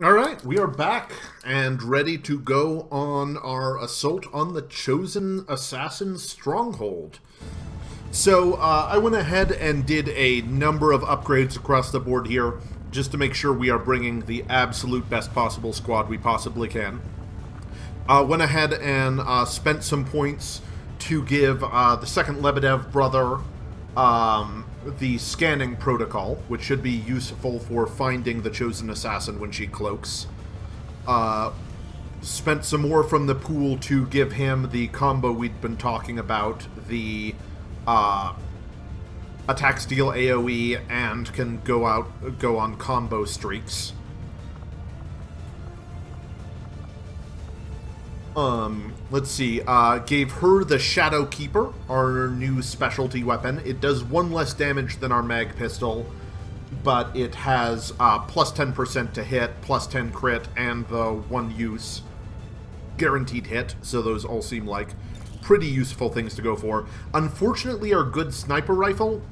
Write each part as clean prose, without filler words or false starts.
Alright, we are back and ready to go on our assault on the chosen assassin Stronghold. So, I went ahead and did a number of upgrades across the board here, just to make sure we are bringing the absolute best possible squad we possibly can. Went ahead and spent some points to give the second Lebedev brother the scanning protocol, which should be useful for finding the chosen assassin when she cloaks. Spent some more from the pool to give him the combo we'd been talking about, the attack steal AoE, and can go on combo streaks. Let's see, gave her the Shadow Keeper, our new specialty weapon. It does 1 less damage than our mag pistol, but it has plus 10% to hit, plus 10 crit, and the 1 use guaranteed hit, so those all seem like pretty useful things to go for. Unfortunately, our good sniper rifle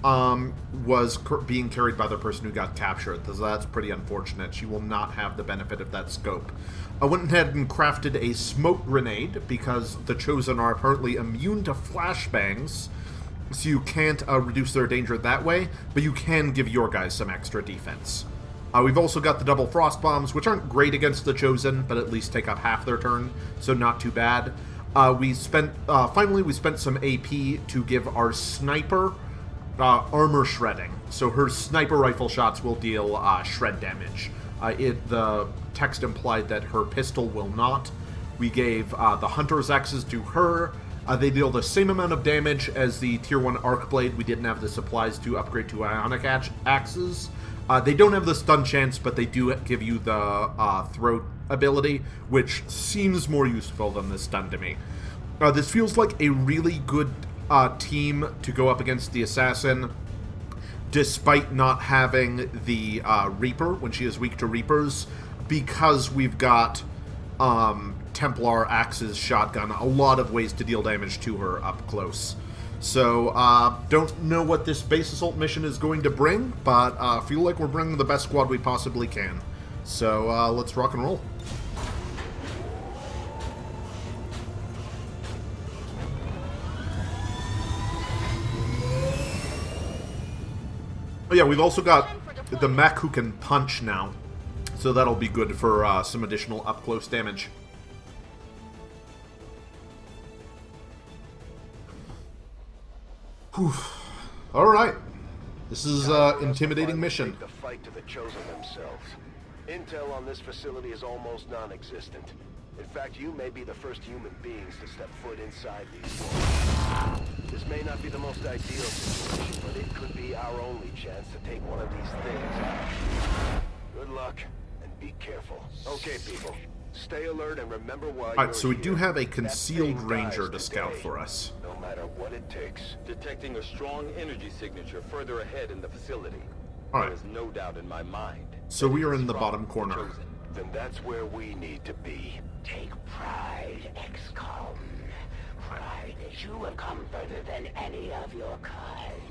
was being carried by the person who got captured, so that's pretty unfortunate. She will not have the benefit of that scope. I went ahead and crafted a smoke grenade, because the Chosen are apparently immune to flashbangs, so you can't reduce their danger that way, but you can give your guys some extra defense. We've also got the double frost bombs, which aren't great against the Chosen, but at least take up half their turn, so not too bad. Finally, we spent some AP to give our sniper armor shredding. So her sniper rifle shots will deal shred damage. The text implied that her pistol will not. We gave the Hunter's Axes to her. They deal the same amount of damage as the Tier 1 Arc Blade. We didn't have the supplies to upgrade to Ionic Axes. They don't have the stun chance, but they do give you the throat ability, which seems more useful than the stun to me. This feels like a really good team to go up against the Assassin, despite not having the Reaper when she is weak to Reapers, because we've got Templar, Axes, Shotgun, a lot of ways to deal damage to her up close. So, don't know what this base assault mission is going to bring, but feel like we're bringing the best squad we possibly can. So, let's rock and roll. Oh yeah, we've also got the mech who can punch now, so that'll be good for some additional up-close damage. Whew. Alright. This is intimidating mission. The fight to the Chosen themselves. Intel on this facility is almost non-existent. In fact, you may be the first human beings to step foot inside these walls. This may not be the most ideal situation, but it could be our only chance to take one of these things out. Good luck, and be careful. Okay, people. Stay alert and remember why you're Alright, so we here. do have a concealed ranger to scout for us. No matter what it takes. Detecting a strong energy signature further ahead in the facility. Alright. There is no doubt in my mind. So we are in the Strong, bottom corner. chosen. Then that's where we need to be. Take pride, XCOM. Pride that you have come further than any of your kind.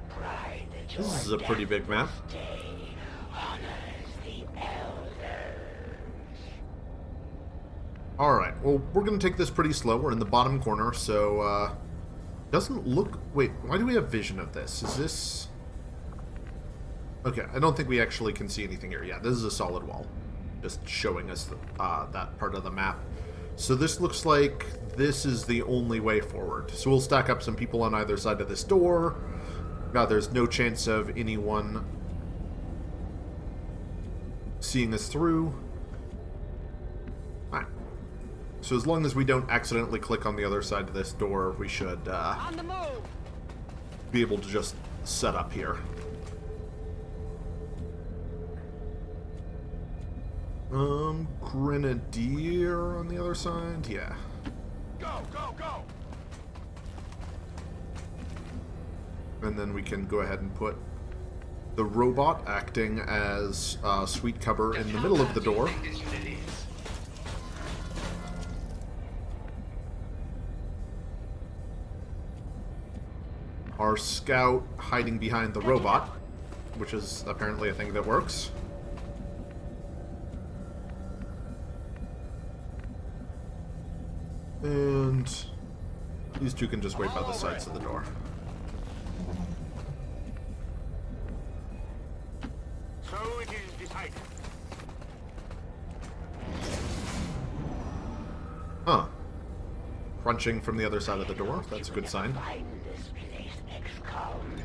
Pride that your This is a pretty big map. day honors the elders. Alright, well, we're going to take this pretty slow. We're in the bottom corner, so, doesn't look... Wait, why do we have vision of this? Is this... Okay, I don't think we actually can see anything here. Yeah, this is a solid wall. Just showing us that part of the map. So this looks like this is the only way forward. So we'll stack up some people on either side of this door. There's no chance of anyone seeing us through. Alright. So as long as we don't accidentally click on the other side of this door, we should be able to just set up here. Grenadier on the other side? Yeah. Go, go, go! And then we can go ahead and put the robot acting as sweet cover in the middle of the door. Our scout hiding behind the robot, which is apparently a thing that works. and these two can just wait by the sides of the door. So it is decided. Huh. Crunching from the other side of the door. That's a good sign. Find this place, XCOM.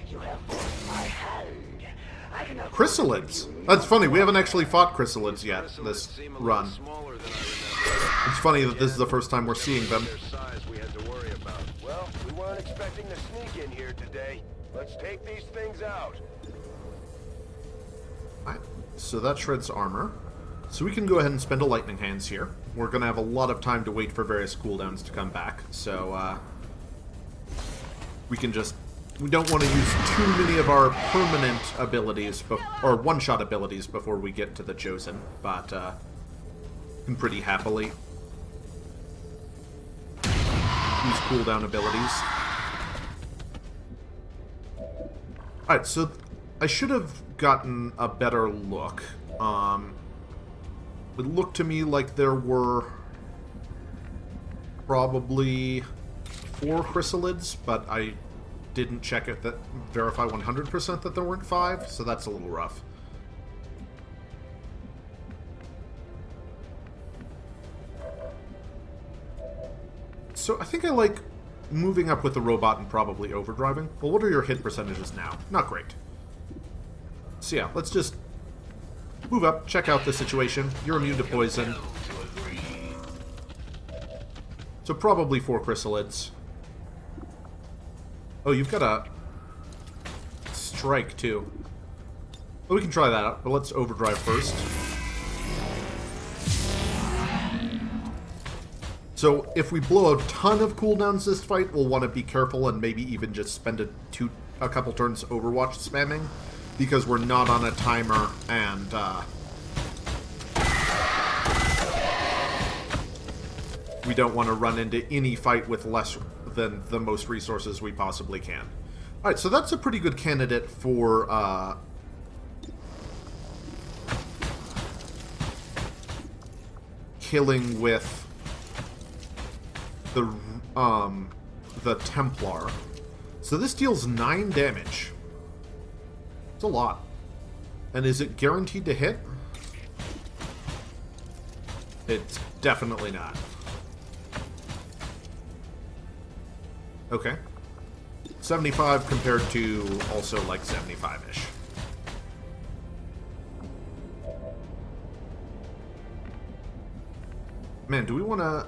You have forced my hand. I can afford Chrysalids. you. That's funny. We haven't actually fought chrysalids yet this run. Smaller than I remember. It's funny that this is the first time we're seeing them. Their size we had to worry about. Well, we weren't expecting to sneak in here today. Let's take these things out. Alright, so that shreds armor. So we can go ahead and spend a lightning hands here. We're going to have a lot of time to wait for various cooldowns to come back. So, we can just... We don't want to use too many of our permanent abilities, or one-shot abilities, before we get to the Chosen. But, can pretty happily use cooldown abilities. Alright, so I should have gotten a better look. It looked to me like there were probably 4 chrysalids, but I didn't check it that verify 100% that there weren't 5, so that's a little rough. So I think I like moving up with the robot and probably overdriving. Well, what are your hit percentages now? Not great. So yeah, let's just move up, check out the situation. You're immune to poison. So probably 4 chrysalids. Oh, you've got a strike too. Well, we can try that out, but let's overdrive first. So if we blow a ton of cooldowns this fight, we'll want to be careful and maybe even just spend a couple turns Overwatch spamming, because we're not on a timer and we don't want to run into any fight with less than the most resources we possibly can. Alright, so that's a pretty good candidate for killing with the Templar. So this deals 9 damage. It's a lot. And is it guaranteed to hit? It's definitely not. Okay. 75 compared to also like 75-ish. Man, do we want to...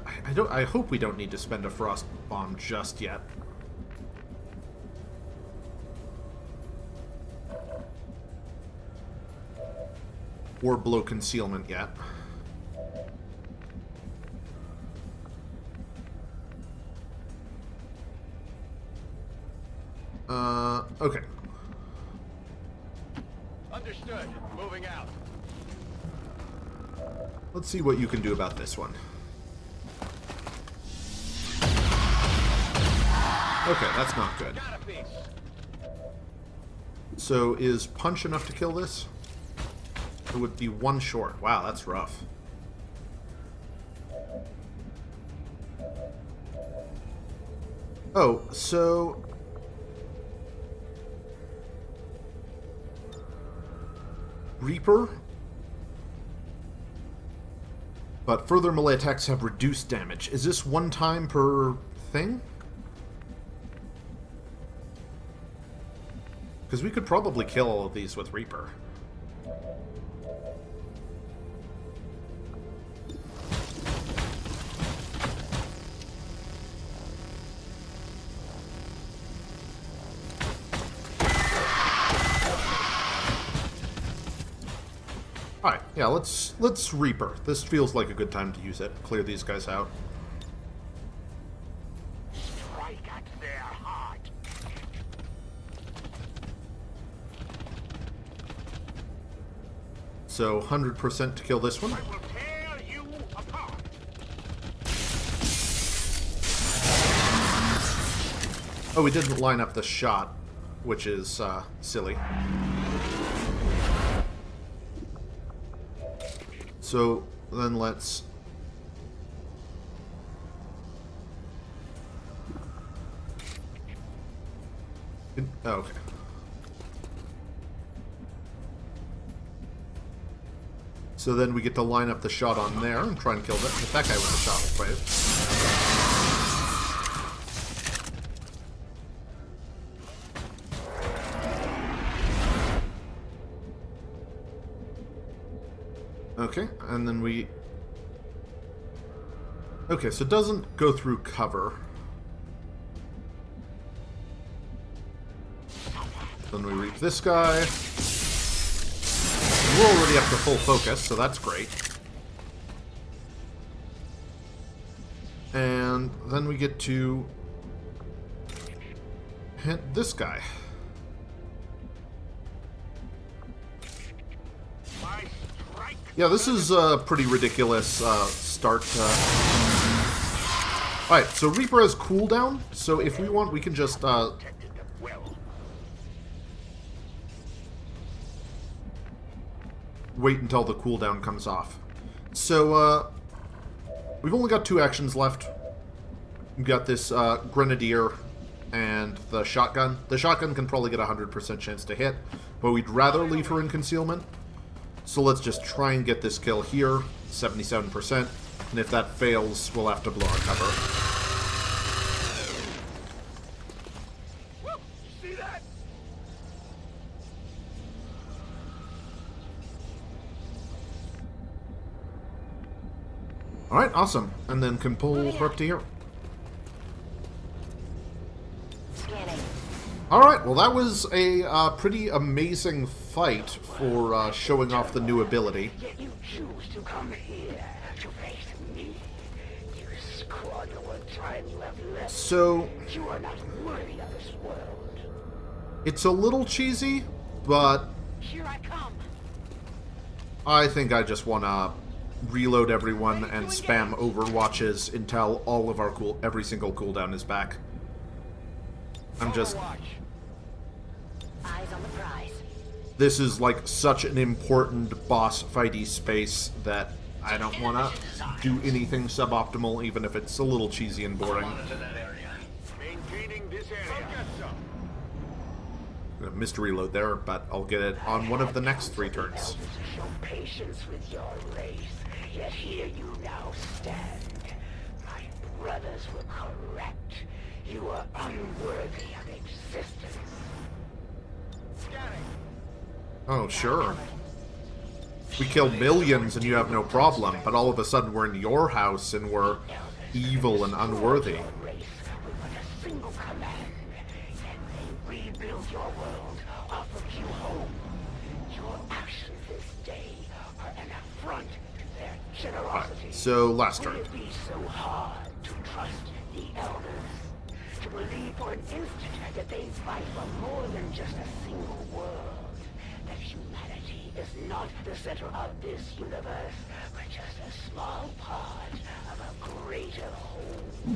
I hope we don't need to spend a frost bomb just yet. Or blow concealment yet. Okay. Understood. Moving out. Let's see what you can do about this one. Okay, that's not good. Got a piece. So is punch enough to kill this? It would be 1 short. Wow, that's rough. Oh, so... Reaper? But further melee attacks have reduced damage. Is this 1 time per thing? Because we could probably kill all of these with Reaper. Alright, yeah, let's Reaper. This feels like a good time to use it. Clear these guys out. Strike at their heart. So 100% to kill this one. I will tear you apart. Oh, we didn't line up the shot, which is silly. So then let's Oh, okay. So then we get to line up the shot on there and try and kill that. Hit that guy with a shockwave. Okay, and then we... Okay, so it doesn't go through cover. Then we reap this guy. We're already up to full focus, so that's great. And then we get to hit this guy. Yeah, this is a pretty ridiculous start. Alright, so Reaper has cooldown, so if we want, we can just... wait until the cooldown comes off. So, we've only got 2 actions left. We've got this Grenadier and the shotgun. The shotgun can probably get a 100% chance to hit, but we'd rather leave her in concealment. So let's just try and get this kill here, 77%, and if that fails, we'll have to blow our cover. See that? Alright, awesome. And then can pull her up to here. Alright, well that was a pretty amazing fight for showing off the new ability. Yet you choose to come here to face me. You squander what time you have left. So... You are not worthy of this world. It's a little cheesy, but... Here I come. I think I just want to reload everyone and spam overwatches until all of our every single cooldown is back. I'm just... Eyes on the prize. This is like such an important boss fighty space that I don't want to do anything suboptimal, even if it's a little cheesy and boring. Maintaining this area. I missed a reload there, but I'll get it on one of the next 3 turns. Show patience with your race. Yet here you now stand. My brothers were correct. You are unworthy of existence. Oh, sure. We killed millions and you have no problem, but all of a sudden we're in your house and we're evil and unworthy. Race with but a single command, and they rebuild your world, offer you home. Your actions this day are an affront to their generosity. Right, so last turn. Would it be so hard to trust the elders? To believe for an instant that they fight for more than just a single world? That humanity is not the center of this universe, but just a small part of a greater whole.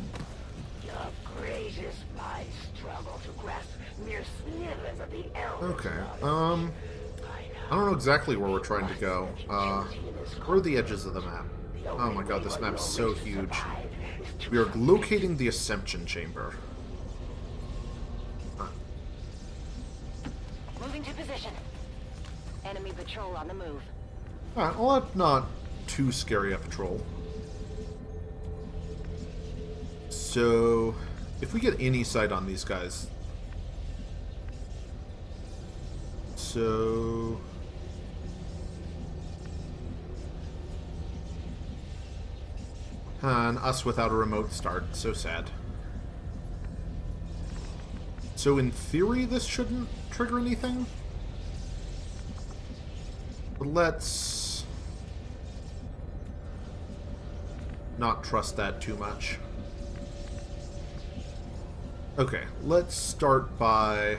Your greatest minds struggle to grasp mere slivers of the elders. Okay, I don't know exactly where we're trying to go. Where are the edges of the map? Oh my god, this map's so huge. We are locating the Ascension Chamber. Moving to position. Enemy patrol on the move. Alright, well that's not too scary a patrol. So, if we get any sight on these guys... So... And us without a remote start. So sad. So in theory, this shouldn't trigger anything. But let's not trust that too much. Okay, let's start by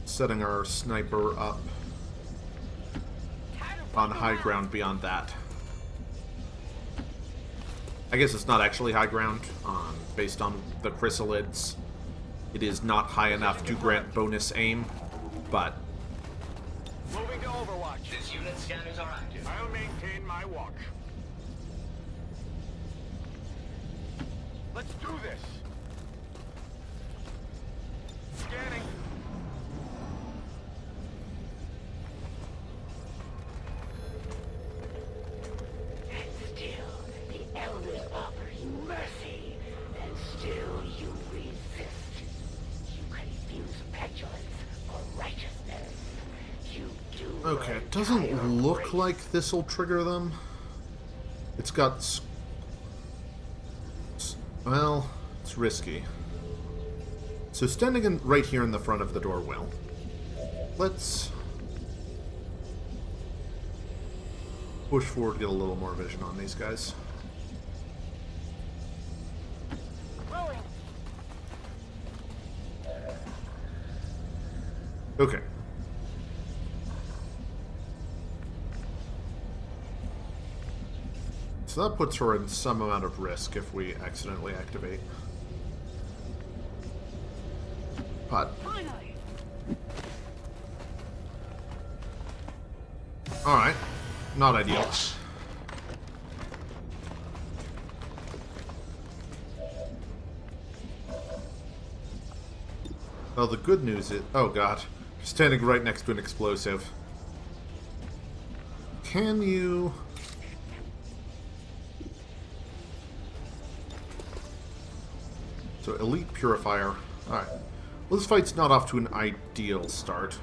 setting our sniper up on high ground beyond that. I guess it's not actually high ground, based on the chrysalids. It is not high enough to grant bonus aim, but... Moving to Overwatch. This unit scanners are active. I'll maintain my watch. Let's do this. Scanning. And still, the elders offer you mercy, and still you resist. You confuse petulance for righteousness. You do. Okay, it doesn't look like this'll trigger them. It's got... well, it's risky. So standing right here in the front of the door will. Let's push forward, get a little more vision on these guys. Rolling. Okay. So that puts her in some amount of risk if we accidentally activate. But Finally. alright. Not ideal. Well, the good news is... oh god. You're standing right next to an explosive. Can you... so, Elite Purifier. Alright. Well, this fight's not off to an ideal start.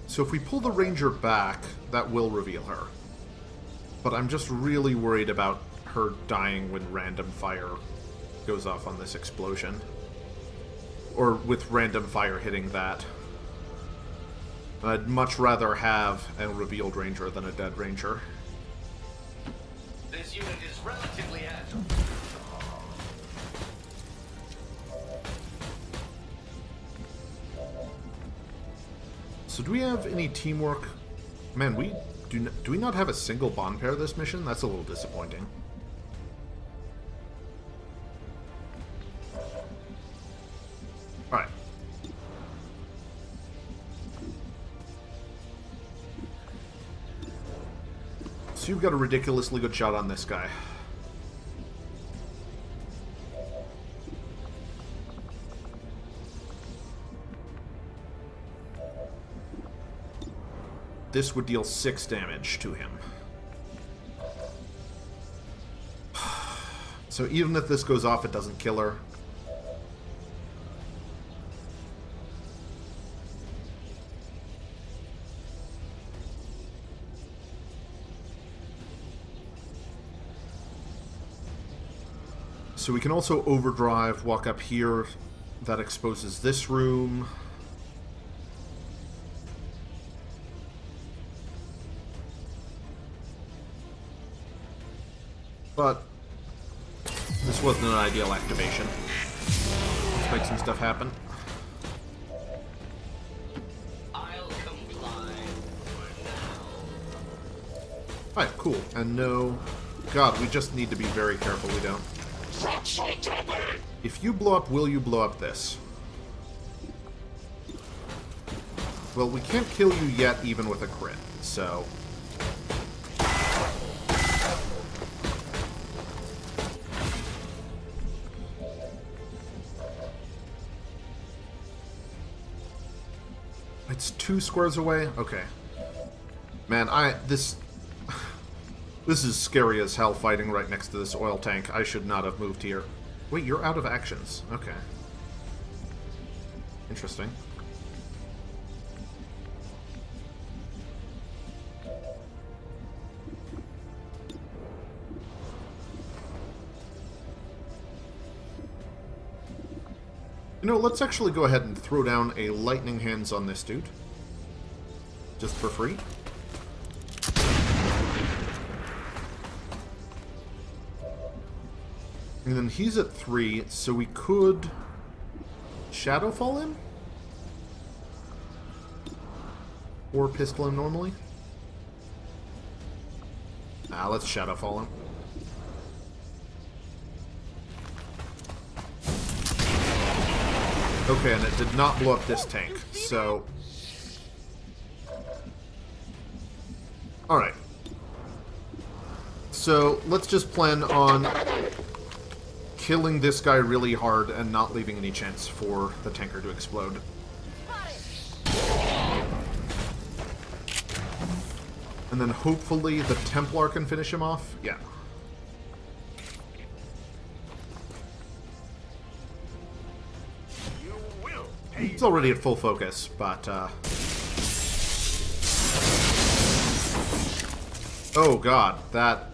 So if we pull the Ranger back, that will reveal her. But I'm just really worried about her dying when random fire goes off on this explosion. Or with random fire hitting that. I'd much rather have a revealed Ranger than a dead Ranger. This unit is relatively agile. So do we have any teamwork? Man, we do we not have a single bond pair this mission? That's a little disappointing. Alright. So you've got a ridiculously good shot on this guy. This would deal 6 damage to him. So even if this goes off, it doesn't kill her. So we can also overdrive, walk up here. That exposes this room. But this wasn't an ideal activation. Let's make some stuff happen. I'll comply for now. Alright, cool. And no... God, we just need to be very careful we don't. If you blow up, will you blow up this? Well, we can't kill you yet, even with a crit, so... It's 2 squares away? Okay. Man, this is scary as hell fighting right next to this oil tank. I should not have moved here. Wait, you're out of actions. Okay. Interesting. You know, let's actually go ahead and throw down a lightning hands on this dude. Just for free. And then he's at 3, so we could Shadowfall him? Or pistol him normally? Nah, let's Shadowfall him. Okay, and it did not blow up this tank, so... Alright. So, let's just plan on killing this guy really hard and not leaving any chance for the tanker to explode. And then hopefully the Templar can finish him off. Yeah. He's already at full focus, but oh god, that...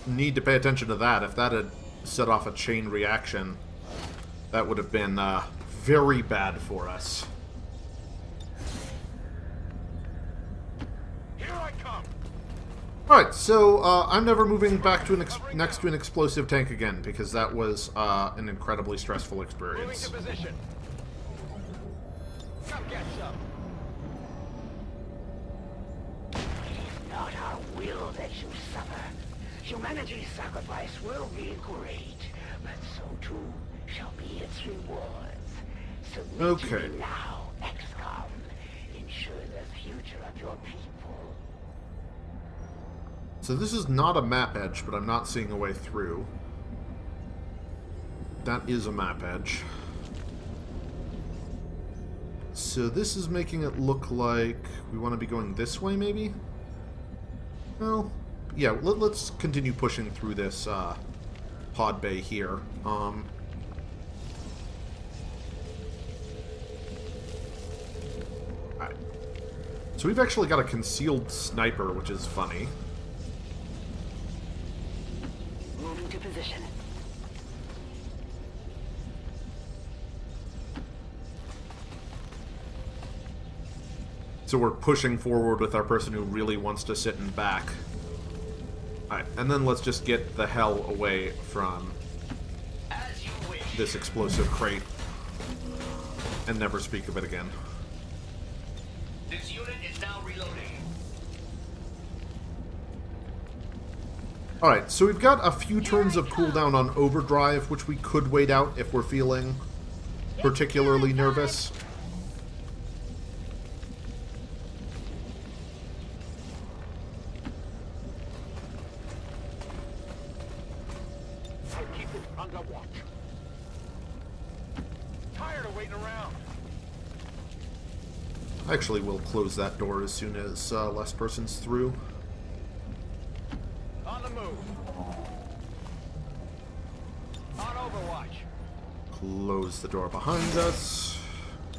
Need to pay attention to that. If that had set off a chain reaction, that would have been very bad for us. Here I come. Alright, so I'm never moving back to next to an explosive tank again, because that was an incredibly stressful experience. Moving to position. Come get some. It is not our will that you suffer. Humanity's sacrifice will be great, but so too shall be its rewards. Submit to me now, XCOM. Ensure the future of your people. So this is not a map edge, but I'm not seeing a way through. That is a map edge. So this is making it look like we want to be going this way, maybe? Well... Yeah, let's continue pushing through this pod bay here. Alright. So we've actually got a concealed sniper, which is funny. Moving to position. So we're pushing forward with our person who really wants to sit in back. Alright, and then let's just get the hell away from this explosive crate and never speak of it again. This unit is now reloading. Alright, so we've got a few turns of cooldown on overdrive, which we could wait out if we're feeling particularly nervous. Actually, we'll close that door as soon as last person's through. On the move. On Overwatch. Close the door behind us.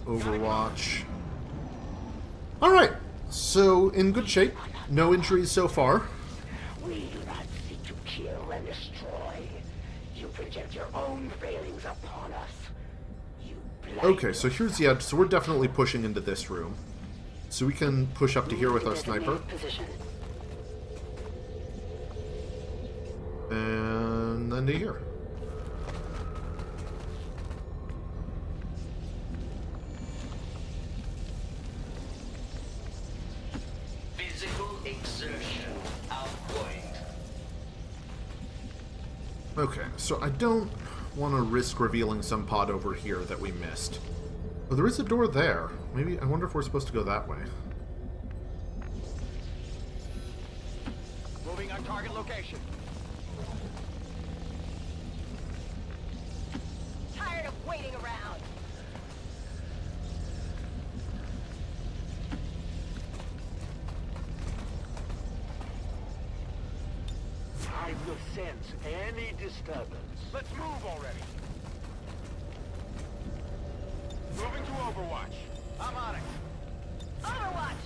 Overwatch. Alright, so in good shape. No injuries so far. We do not seek to kill and destroy. You project your own failings upon us. Okay, so here's the edge. So we're definitely pushing into this room. So we can push up to here with our sniper. And then to here. Physical exertion outgoing. Okay, so I don't want to risk revealing some pod over here that we missed. Oh, there is a door there. Maybe, I wonder if we're supposed to go that way. Moving on target location. Tired of waiting around. I will sense any disturbance. Let's move already. Moving to Overwatch. I'm on it. Overwatch!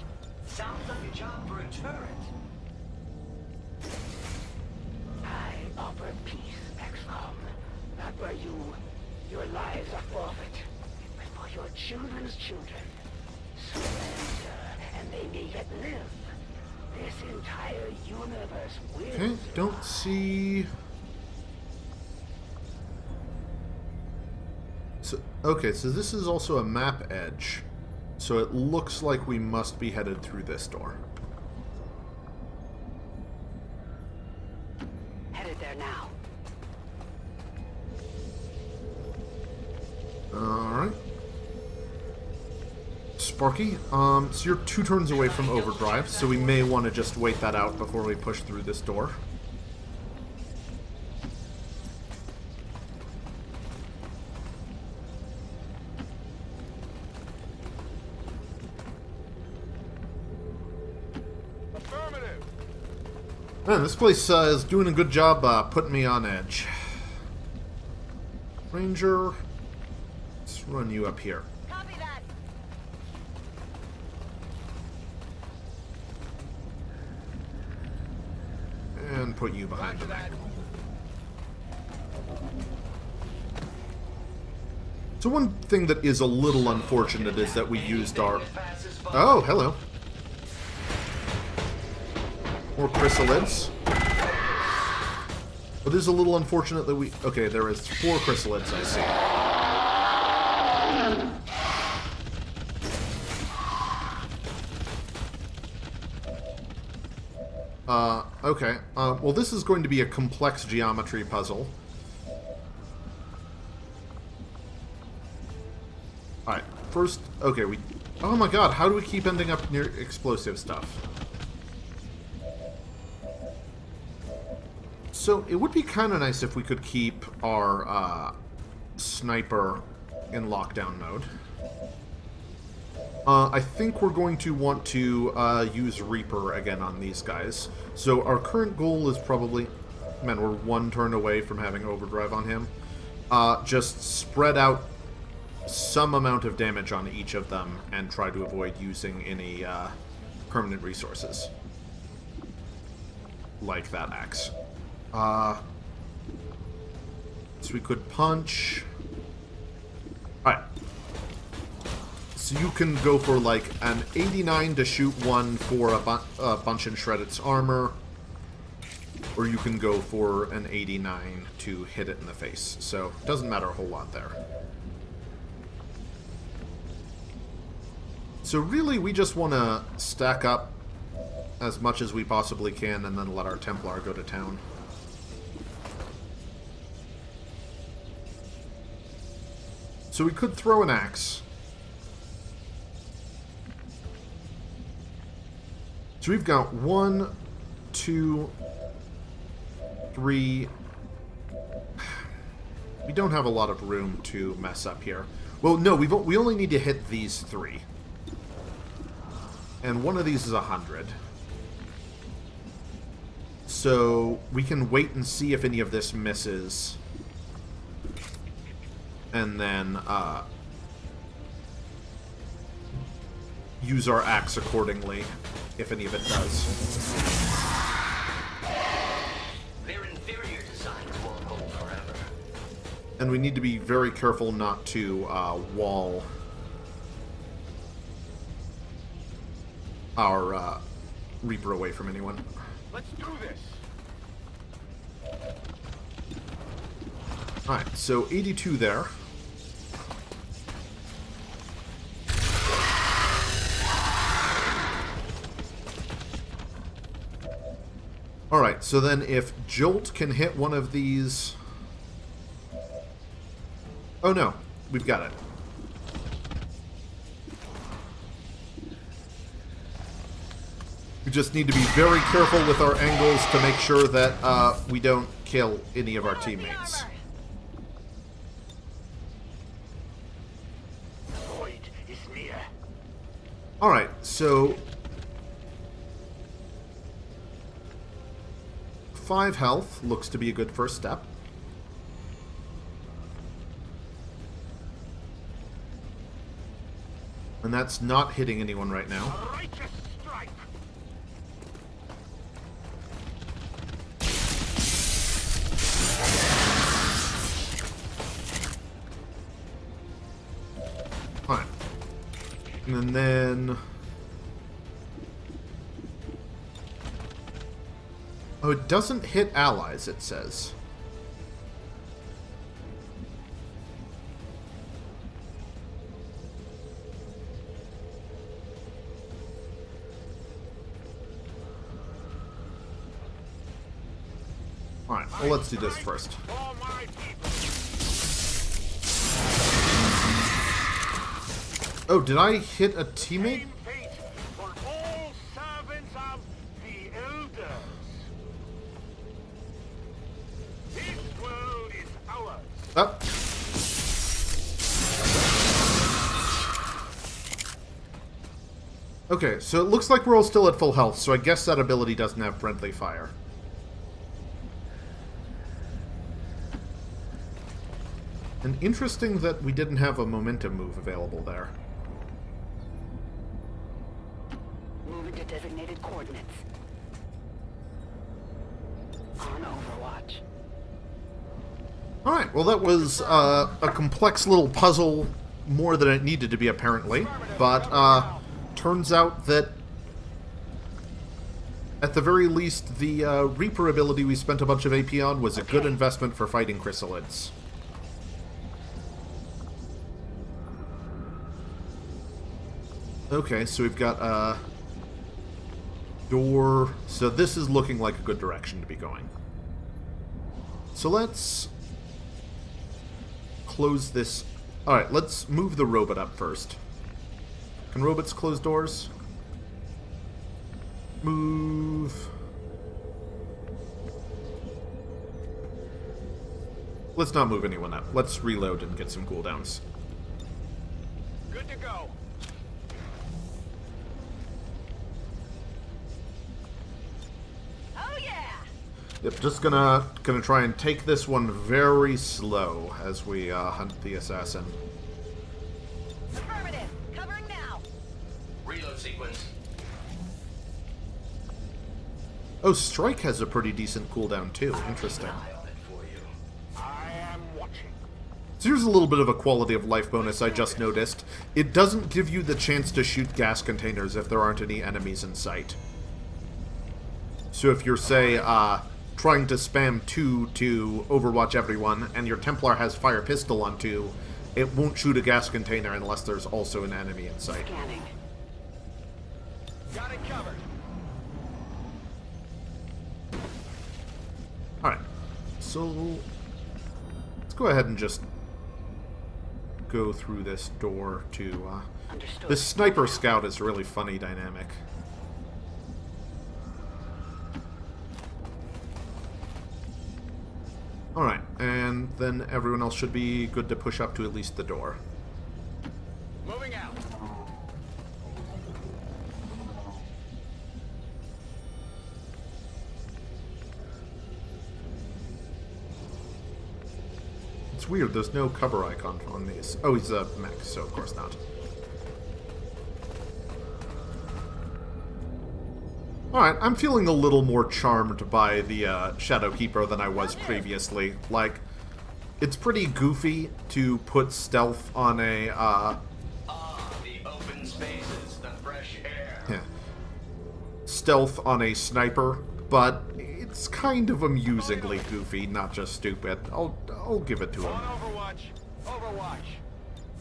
Sounds like a job for a turret. I offer peace, XCOM. Not for you. Your lives are forfeit. But for your children's children. Surrender, and they may yet live. This entire universe will... Okay, don't see... So, okay, so this is also a map edge. So it looks like we must be headed through this door. Headed there now. Alright. Sparky, so you're 2 turns away from overdrive, so we may want to just wait that out before we push through this door. Man, this place is doing a good job putting me on edge. Ranger, let's run you up here. Copy that. And put you behind the back. So one thing that is a little unfortunate is that we used our... Oh, hello. More chrysalids. It is a little unfortunate that we... Okay, there is 4 chrysalids, I see. Okay. Well, this is going to be a complex geometry puzzle. Alright, first... Okay, we... Oh my god, how do we keep ending up near explosive stuff? So, it would be kind of nice if we could keep our sniper in lockdown mode. I think we're going to want to use Reaper again on these guys. So our current goal is probably... Man, we're 1 turn away from having overdrive on him. Just spread out some amount of damage on each of them and try to avoid using any permanent resources. Like that axe. So we could punch. Alright. So you can go for like an 89 to shoot one for a bunch and shred its armor. Or you can go for an 89 to hit it in the face. So it doesn't matter a whole lot there. So really we just want to stack up as much as we possibly can and then let our Templar go to town. So we could throw an axe. So we've got 1, 2, 3... We don't have a lot of room to mess up here. Well, no, we only need to hit these 3. And one of these is 100. So we can wait and see if any of this misses. And then use our axe accordingly if any of it does. Their inferior designs won't hold forever. And we need to be very careful not to wall our Reaper away from anyone. Let's do this. Alright, so 82 there. Alright, so then if Jolt can hit one of these... Oh no, we've got it. We just need to be very careful with our angles to make sure that we don't kill any of our teammates. Alright, so... 5 health looks to be a good first step. And that's not hitting anyone right now. Fine. And then... Oh, it doesn't hit allies, it says. Alright, well, let's do this first. Oh, did I hit a teammate? Oh. Okay, so it looks like we're all still at full health, so I guess that ability doesn't have friendly fire. And interesting that we didn't have a momentum move available there. Move into designated coordinates. On Overwatch. Alright, well that was a complex little puzzle, more than it needed to be apparently, but turns out that at the very least the Reaper ability we spent a bunch of AP on was a good investment for fighting chrysalids. Okay, so we've got a door, so this is looking like a good direction to be going. So let's close this. Alright, let's move the robot up first. Can robots close doors? Move. Let's not move anyone up. Let's reload and get some cooldowns. Good to go. Oh yeah! Yep, just gonna try and take this one very slow as we hunt the assassin. Affirmative. Covering now. Reload sequence. Oh, Strike has a pretty decent cooldown too. Interesting. I am watching. So here's a little bit of a quality of life bonus I just noticed. It doesn't give you the chance to shoot gas containers if there aren't any enemies in sight. So if you're, say, trying to spam 2 to overwatch everyone, and your Templar has Fire Pistol on 2, it won't shoot a gas container unless there's also an enemy in sight. Scanning. Got it covered. Alright, so let's go ahead and just go through this door to... Understood. this Sniper Scout is a really funny dynamic. Alright, and then everyone else should be good to push up to at least the door. Moving out. It's weird, there's no cover icon on these. Oh, he's a mech, so of course not. Alright, I'm feeling a little more charmed by the Shadow Keeper than I was previously. Like, it's pretty goofy to put stealth on a, The open spaces, the fresh air. yeah, stealth on a sniper, but it's kind of amusingly goofy, not just stupid. I'll give it to him. On Overwatch. Overwatch.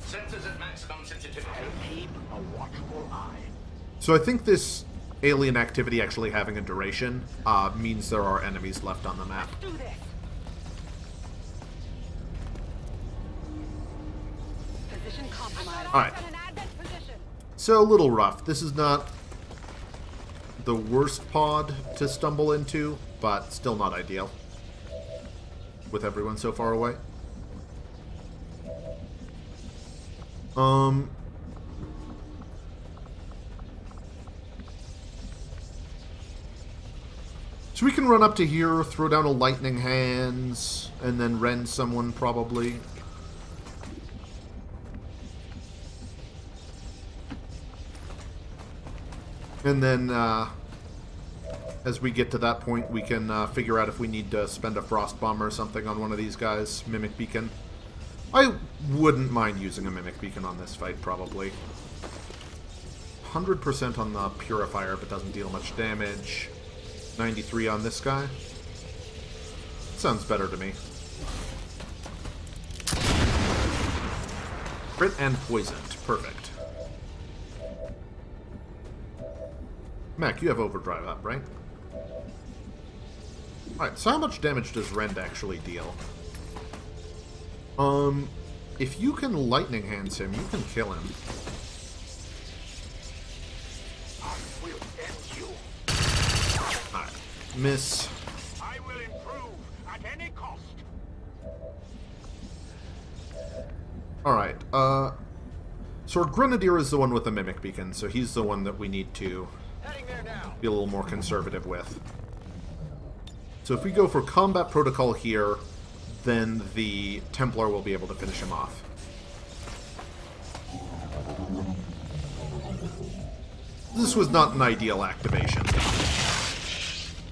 Sensors at maximum sensitivity. Keep a watchful eye. So I think this alien activity actually having a duration means there are enemies left on the map. Do this. Position compromised. Alright. In an advent position. So a little rough. This is not the worst pod to stumble into, but still not ideal. With everyone so far away. So we can run up to here, throw down a lightning hands, and then rend someone probably. And then, as we get to that point, we can figure out if we need to spend a frost bomb or something on one of these guys. Mimic Beacon. I wouldn't mind using a Mimic Beacon on this fight, probably. 100% on the Purifier, but doesn't deal much damage. 93 on this guy. Sounds better to me. Crit and poisoned. Perfect. Mac, you have overdrive up, right? Alright, so how much damage does Rend actually deal? If you can lightning hands him, you can kill him. Alright, miss. I will improve at any cost. Alright, Sword Grenadier is the one with the Mimic Beacon, so he's the one that we need to Heading there now. be a little more conservative with. So if we go for Combat Protocol here, then the Templar will be able to finish him off. This was not an ideal activation.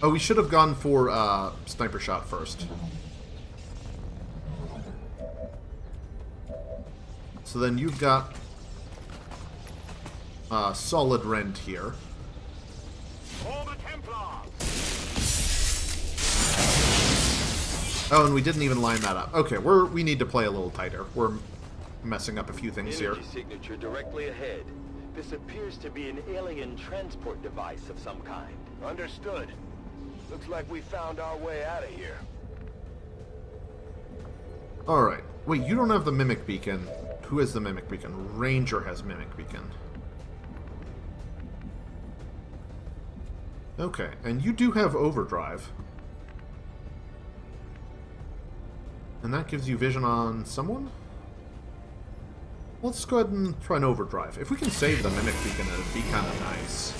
Oh, we should have gone for sniper shot first. So then you've got solid rend here. Oh, and we didn't even line that up. Okay, we need to play a little tighter. We're messing up a few things here. Energy signature directly ahead. This appears to be an alien transport device of some kind. Understood. Looks like we found our way out of here. Alright. Wait, you don't have the Mimic Beacon. Who has the Mimic Beacon? Ranger has Mimic Beacon. Okay, and you do have Overdrive. And that gives you vision on someone? Let's go ahead and try an Overdrive. If we can save the Mimic Beacon, it'd be kind of nice.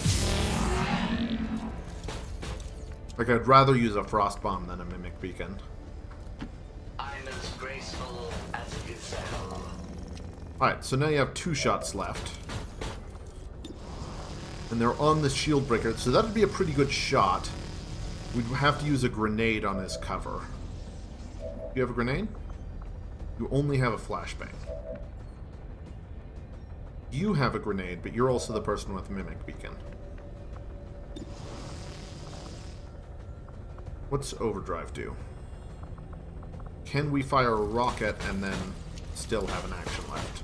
Like, I'd rather use a Frost Bomb than a Mimic Beacon. I'm as graceful as a gazelle. Alright, so now you have 2 shots left. And they're on the shield breaker, so that'd be a pretty good shot. We'd have to use a grenade on his cover. You have a grenade? You only have a flashbang. You have a grenade, but you're also the person with Mimic Beacon. What's Overdrive do? Can we fire a rocket and then still have an action left?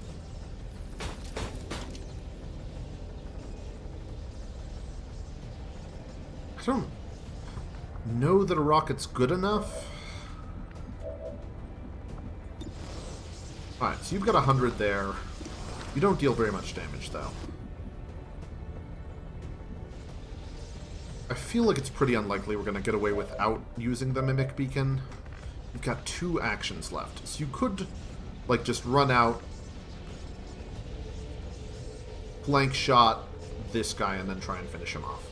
I don't know that a rocket's good enough. Alright, so you've got 100 there. You don't deal very much damage, though. I feel like it's pretty unlikely we're going to get away without using the Mimic Beacon. You've got 2 actions left. So you could, like, just run out, flank shot this guy, and then try and finish him off.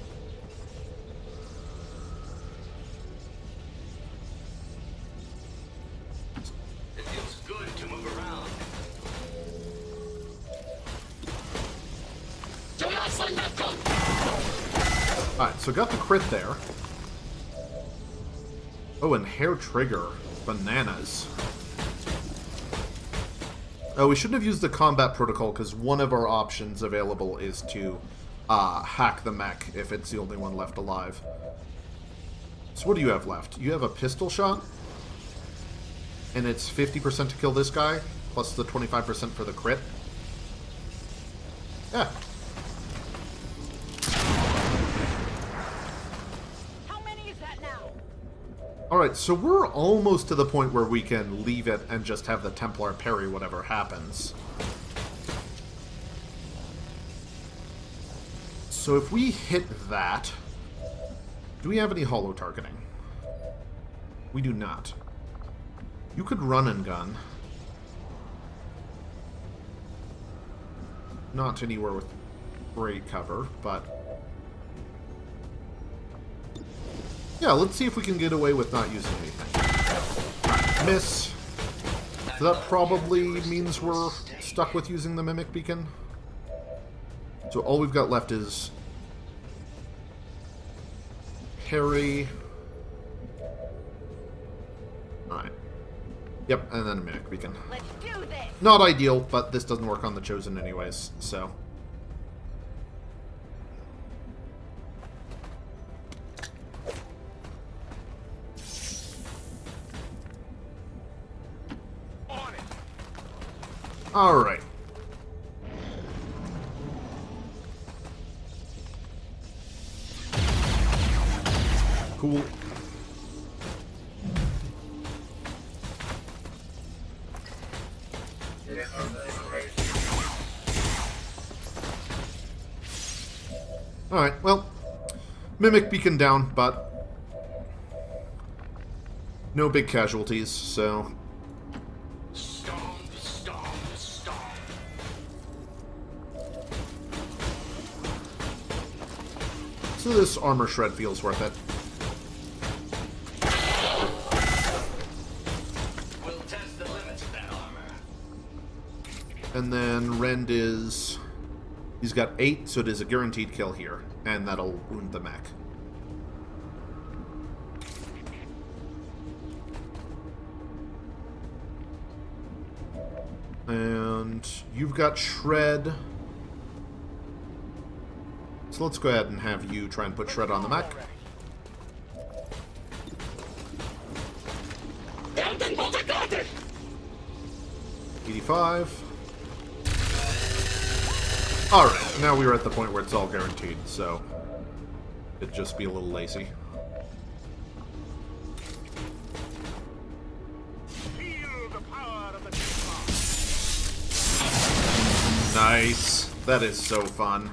It feels good to move around. Alright, so got the crit there. Oh, and hair trigger. Bananas. Oh, we shouldn't have used the combat protocol because one of our options available is to hack the mech if it's the only one left alive. So what do you have left? You have a pistol shot? And it's 50% to kill this guy, plus the 25% for the crit? Yeah. Alright, so we're almost to the point where we can leave it and just have the Templar parry whatever happens. So if we hit that... Do we have any holo targeting? We do not. You could run and gun. Not anywhere with great cover, but... Yeah, let's see if we can get away with not using anything. Miss. So that probably means we're stuck with using the Mimic Beacon. So all we've got left is... parry. Alright. Yep, and then a Mimic Beacon. Let's do this. Not ideal, but this doesn't work on the Chosen anyways, so... Alright. Cool. Alright, well, Mimic Beacon down, but no big casualties, so... So this armor shred feels worth it. And then Rend is... He's got 8, so it is a guaranteed kill here. And that'll wound the mech. And you've got Shred. So let's go ahead and have you try and put Shred on the mech. 85. Alright, now we were at the point where it's all guaranteed, so it'd just be a little lazy. Nice. That is so fun.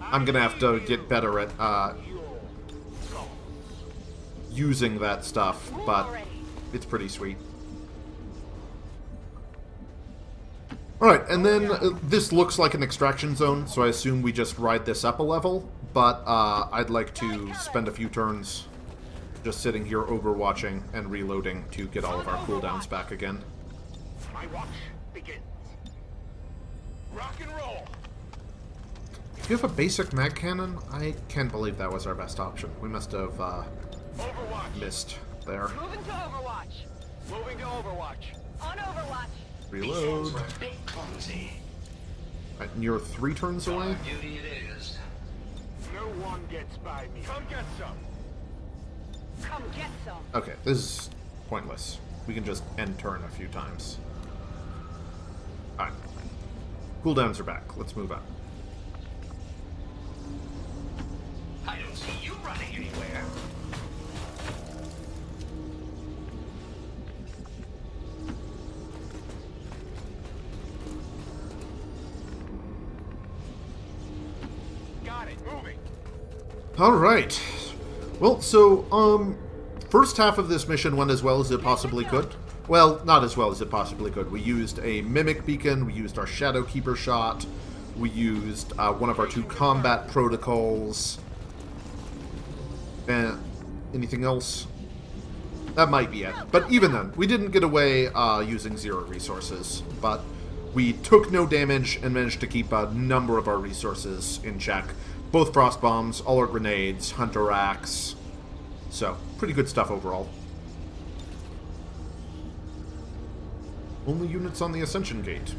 I'm gonna have to get better at using that stuff, but it's pretty sweet. Alright, and then this looks like an extraction zone, so I assume we just ride this up a level, but I'd like to spend a few turns just sitting here overwatching and reloading to get all of our cooldowns back again. My watch begins. Rock and roll. Do you have a basic mag cannon? I can't believe that was our best option. We must have missed there. Moving to Overwatch. Moving to Overwatch. On Overwatch. Reload. Right, and you're 3 turns away? Duty it is. No one gets by me. Come get some. Come get some. Okay, this is pointless. We can just end turn a few times. Alright. Cooldowns are back. Let's move up. I don't see you running anywhere. Got it. Moving. Alright. Well, so, first half of this mission went as well as it possibly could. Well, not as well as it possibly could. We used a Mimic Beacon, we used our Shadow Keeper shot, we used one of our 2 combat protocols. And anything else? That might be it. But even then, we didn't get away using 0 resources. But we took no damage and managed to keep a number of our resources in check. Both Frost Bombs, all our grenades, Hunter Axe. So, pretty good stuff overall. Only units on the Ascension Gate.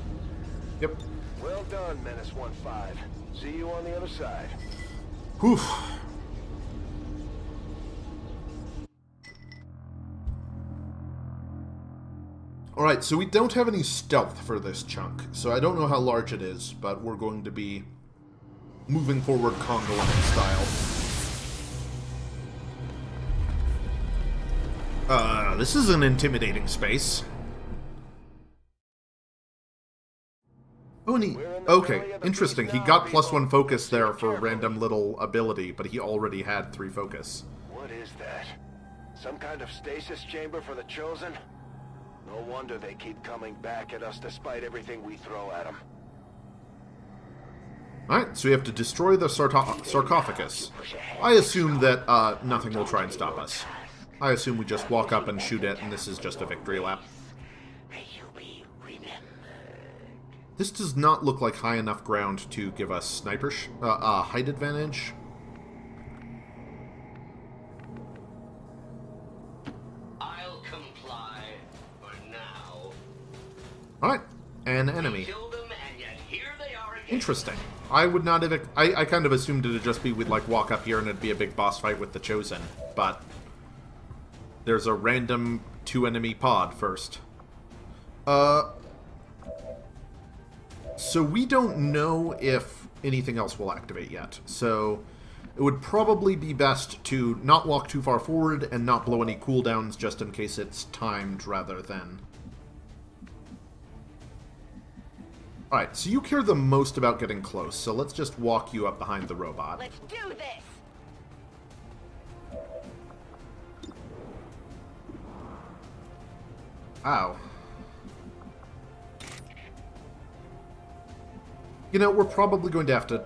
Yep. Well done, Menace 1-5. See you on the other side. Whew. Alright, so we don't have any stealth for this chunk, so I don't know how large it is, but we're going to be moving forward Congo line style. This is an intimidating space. Oh, and okay, interesting. He got +1 focus there for a random little ability, but he already had 3 focus. What is that? Some kind of stasis chamber for the Chosen? No wonder they keep coming back at us despite everything we throw at them. Alright, so we have to destroy the sarcophagus. I assume that nothing will try and stop us. I assume we just walk up and shoot it, and this is just a victory lap. This does not look like high enough ground to give us sniper height advantage. I'll comply for now. Alright, an enemy. Killed them, and yet here they are again. Interesting. I would not have... I kind of assumed it'd just be we'd like walk up here and it'd be a big boss fight with the Chosen, but there's a random 2 enemy pod first. So we don't know if anything else will activate yet, so it would probably be best to not walk too far forward and not blow any cooldowns just in case it's timed rather than... Alright, so you care the most about getting close, so let's just walk you up behind the robot. Let's do this! Ow. You know, we're probably going to have to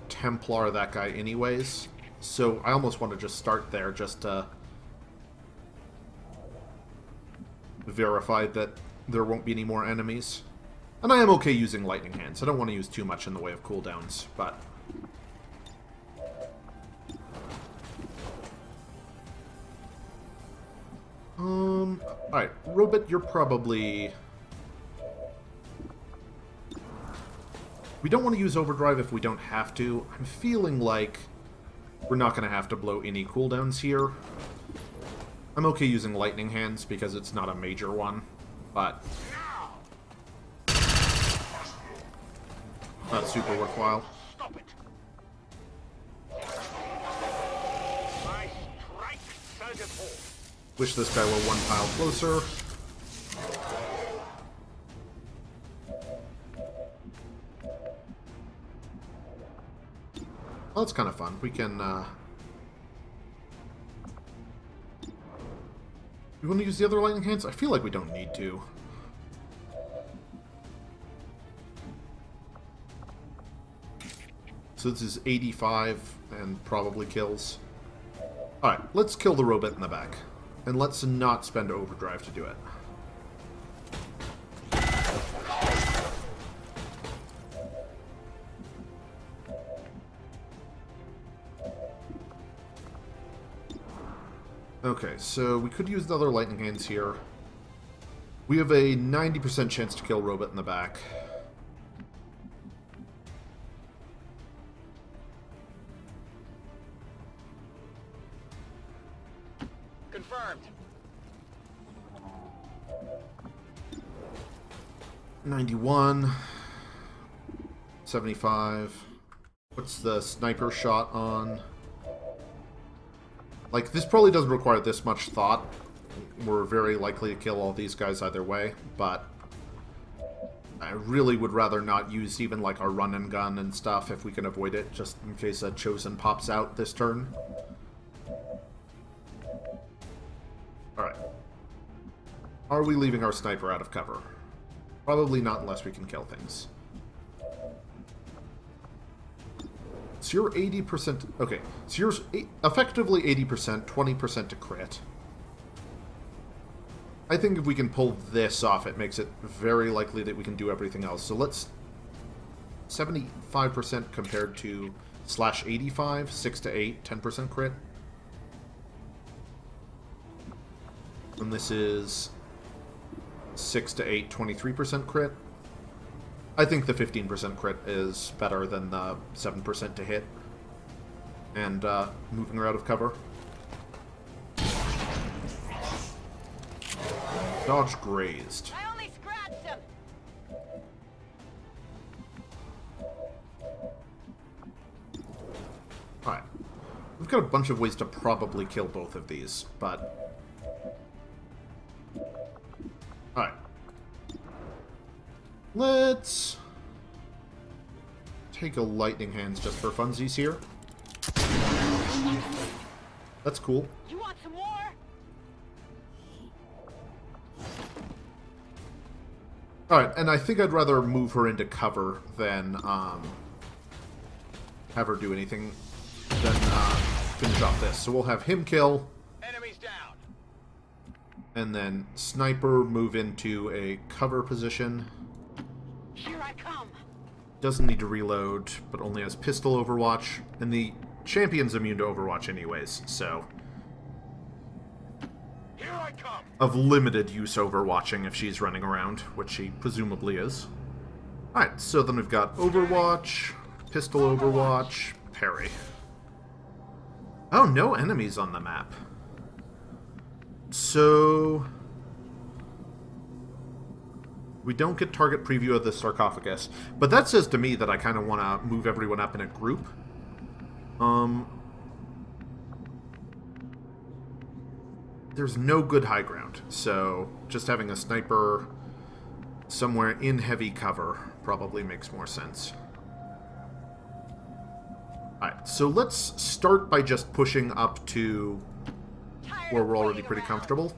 Templar that guy anyways, so I almost want to just start there just to verify that there won't be any more enemies. And I am okay using lightning hands. I don't want to use too much in the way of cooldowns, but... Alright, Robot, you're probably... We don't want to use overdrive if we don't have to. I'm feeling like we're not going to have to blow any cooldowns here. I'm okay using lightning hands because it's not a major one, but not super worthwhile. Stop it. My strike surges home. Wish this guy were one pile closer. Well, that's kind of fun. We can, We want to use the other lightning hands? I feel like we don't need to. So this is 85 and probably kills. Alright, let's kill the robot in the back. And let's not spend overdrive to do it. Okay, so we could use the other lightning hands here. We have a 90% chance to kill robot in the back. Confirmed. 91. 75. What's the sniper shot on? Like, this probably doesn't require this much thought. We're very likely to kill all these guys either way, but I really would rather not use even, like, our run and gun and stuff if we can avoid it, just in case a Chosen pops out this turn. Alright. Are we leaving our sniper out of cover? Probably not unless we can kill things. So you're 80%... Okay, so you're effectively 80%, 20% to crit. I think if we can pull this off, it makes it very likely that we can do everything else. So let's... 75% compared to /85, 6 to 8, 10% crit. And this is 6 to 8, 23% crit. I think the 15% crit is better than the 7% to hit. And moving her out of cover. Dodge grazed. I only scratched him. Alright. We've got a bunch of ways to probably kill both of these, but... Alright. Let's take a lightning hands just for funsies here. That's cool. You want some more? Alright, and I think I'd rather move her into cover than have her do anything than finish off this. So we'll have him kill. Enemies down. And then sniper move into a cover position. Here I come. Doesn't need to reload, but only has pistol overwatch. And the champion's immune to overwatch anyways, so... Here I come. Of limited use overwatching if she's running around, which she presumably is. Alright, so then we've got overwatch, pistol overwatch, parry. Oh, no enemies on the map. So... we don't get target preview of the sarcophagus. But that says to me that I kind of want to move everyone up in a group. There's no good high ground, so just having a sniper somewhere in heavy cover probably makes more sense. Alright, so let's start by just pushing up to where we're already pretty comfortable.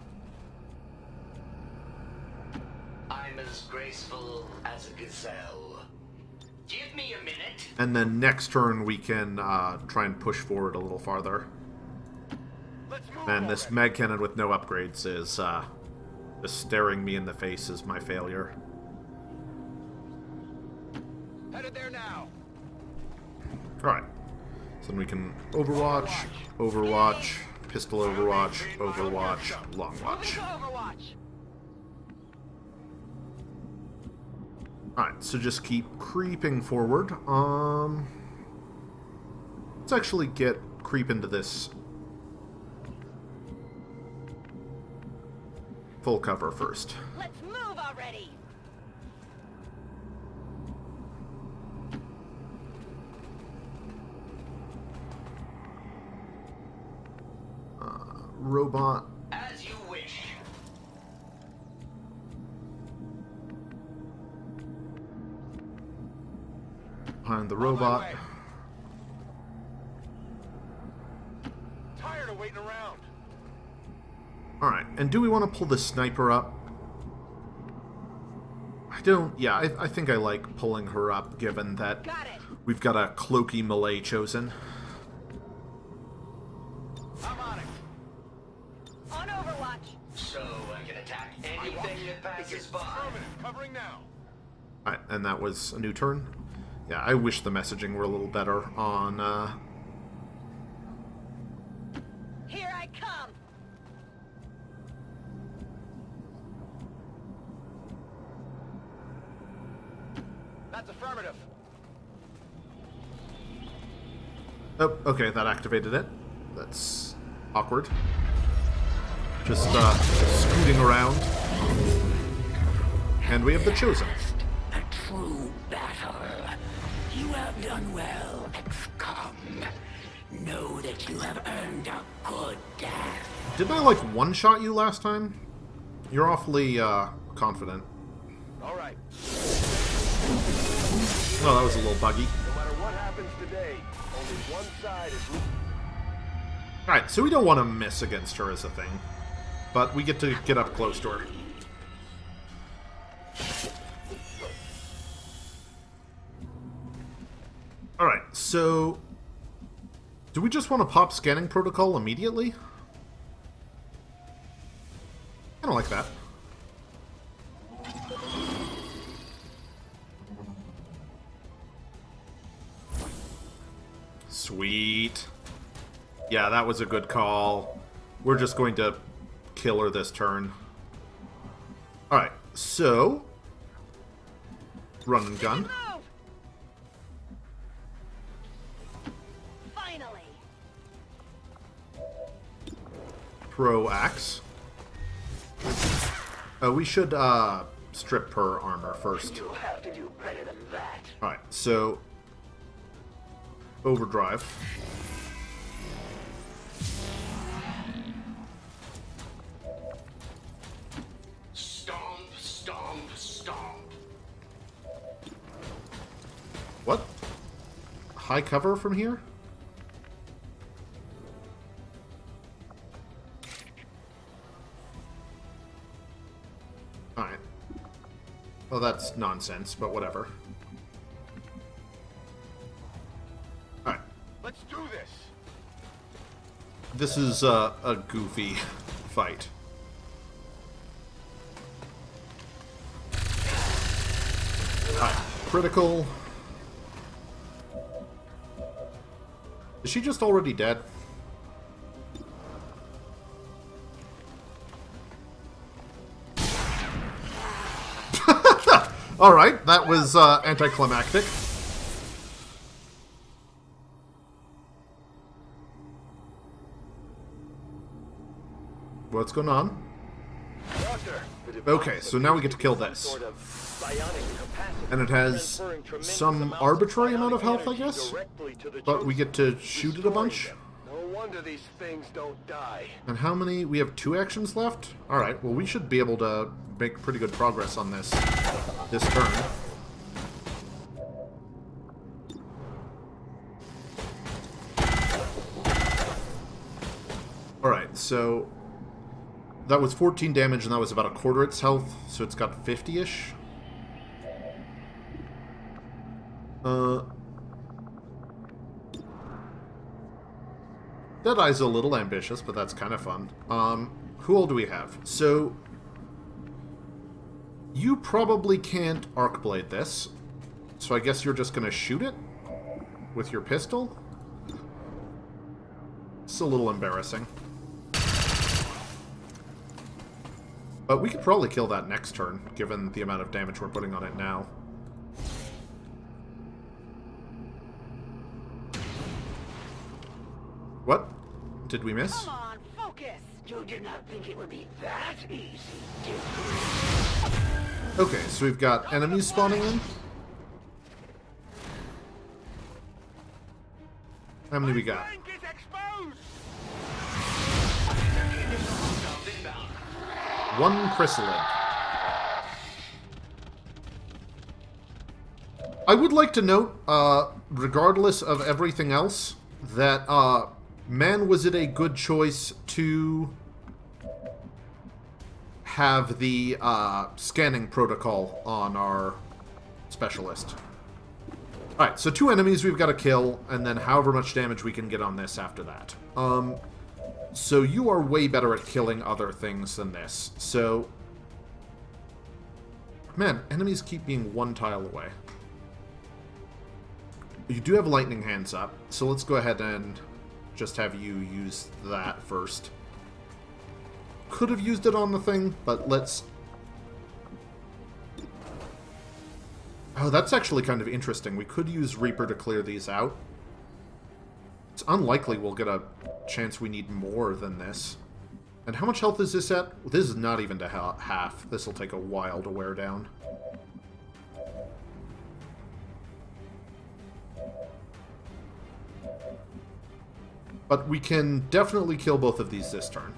I'm as graceful as a gazelle. Give me a minute. And then next turn we can try and push forward a little farther. And this mag cannon with no upgrades is just staring me in the face as my failure. Headed there now. Alright. So then we can Overwatch, Overwatch, Pistol Overwatch, Overwatch, Long Watch. Overwatch. Alright, so just keep creeping forward. Let's actually creep into this full cover first. Let's move already. Robot. As you wish. Behind the robot. Tired of waiting around. Alright, and do we want to pull the sniper up? I don't... Yeah, I think I like pulling her up, given that we've got a cloaky melee chosen. I'm on it. On Overwatch. So I can attack anything that passes by. Affirmative. Covering now. Alright, and that was a new turn. Yeah, I wish the messaging were a little better on, Here I come. That's affirmative. Oh, okay, that activated it. That's awkward. Just, scooting around. And we have the Chosen. A true battle. You have done well, XCOM. Know that you have earned a good death. Didn't I, like, one-shot you last time? You're awfully, confident. All right. Oh, that was a little buggy. No matter what happens today, only one side is... Alright, so we don't want to miss against her as a thing. But we get to get up close to her. Alright, so... do we just want to pop scanning protocol immediately? I don't like that. Sweet. Yeah, that was a good call. We're just going to kill her this turn. Alright, so... run and gun. Move. Finally. Pro axe. We should, strip her armor first. You have to do better than that. Alright, so... overdrive. Stomp, stomp, stomp. What? High cover from here? Alright. Well, that's nonsense, but whatever. Alright. Let's do this. This is a goofy fight. Alright. Critical. Is she just already dead? Alright, that was anticlimactic. What's going on? Okay, so now we get to kill this. And it has some arbitrary amount of health, I guess? But we get to shoot it a bunch? No wonder these things don't die. And how many? We have 2 actions left? Alright, well we should be able to make pretty good progress on this turn. Alright, so that was 14 damage and that was about a quarter its health, so it's got 50-ish. Deadeye's a little ambitious, but that's kind of fun. Who all do we have? So, you probably can't Arc Blade this. So I guess you're just gonna shoot it? With your pistol? It's a little embarrassing. But we could probably kill that next turn, given the amount of damage we're putting on it now. What? Did we miss? Come on, focus! You did not think it would be that easy, did you? Okay, so we've got enemies spawning in. How many we got? One chrysalid. I would like to note, regardless of everything else, that, man, was it a good choice to have the, scanning protocol on our specialist. Alright, so 2 enemies we've got to kill, and then however much damage we can get on this after that. So you are way better at killing other things than this. So, man, enemies keep being 1 tile away. You do have lightning hands up, so let's go ahead and just have you use that first. Could have used it on the thing, but let's... Oh, that's actually kind of interesting. We could use Reaper to clear these out. It's unlikely we'll get a chance we need more than this. And how much health is this at? This is not even to half. This will take a while to wear down. But we can definitely kill both of these this turn.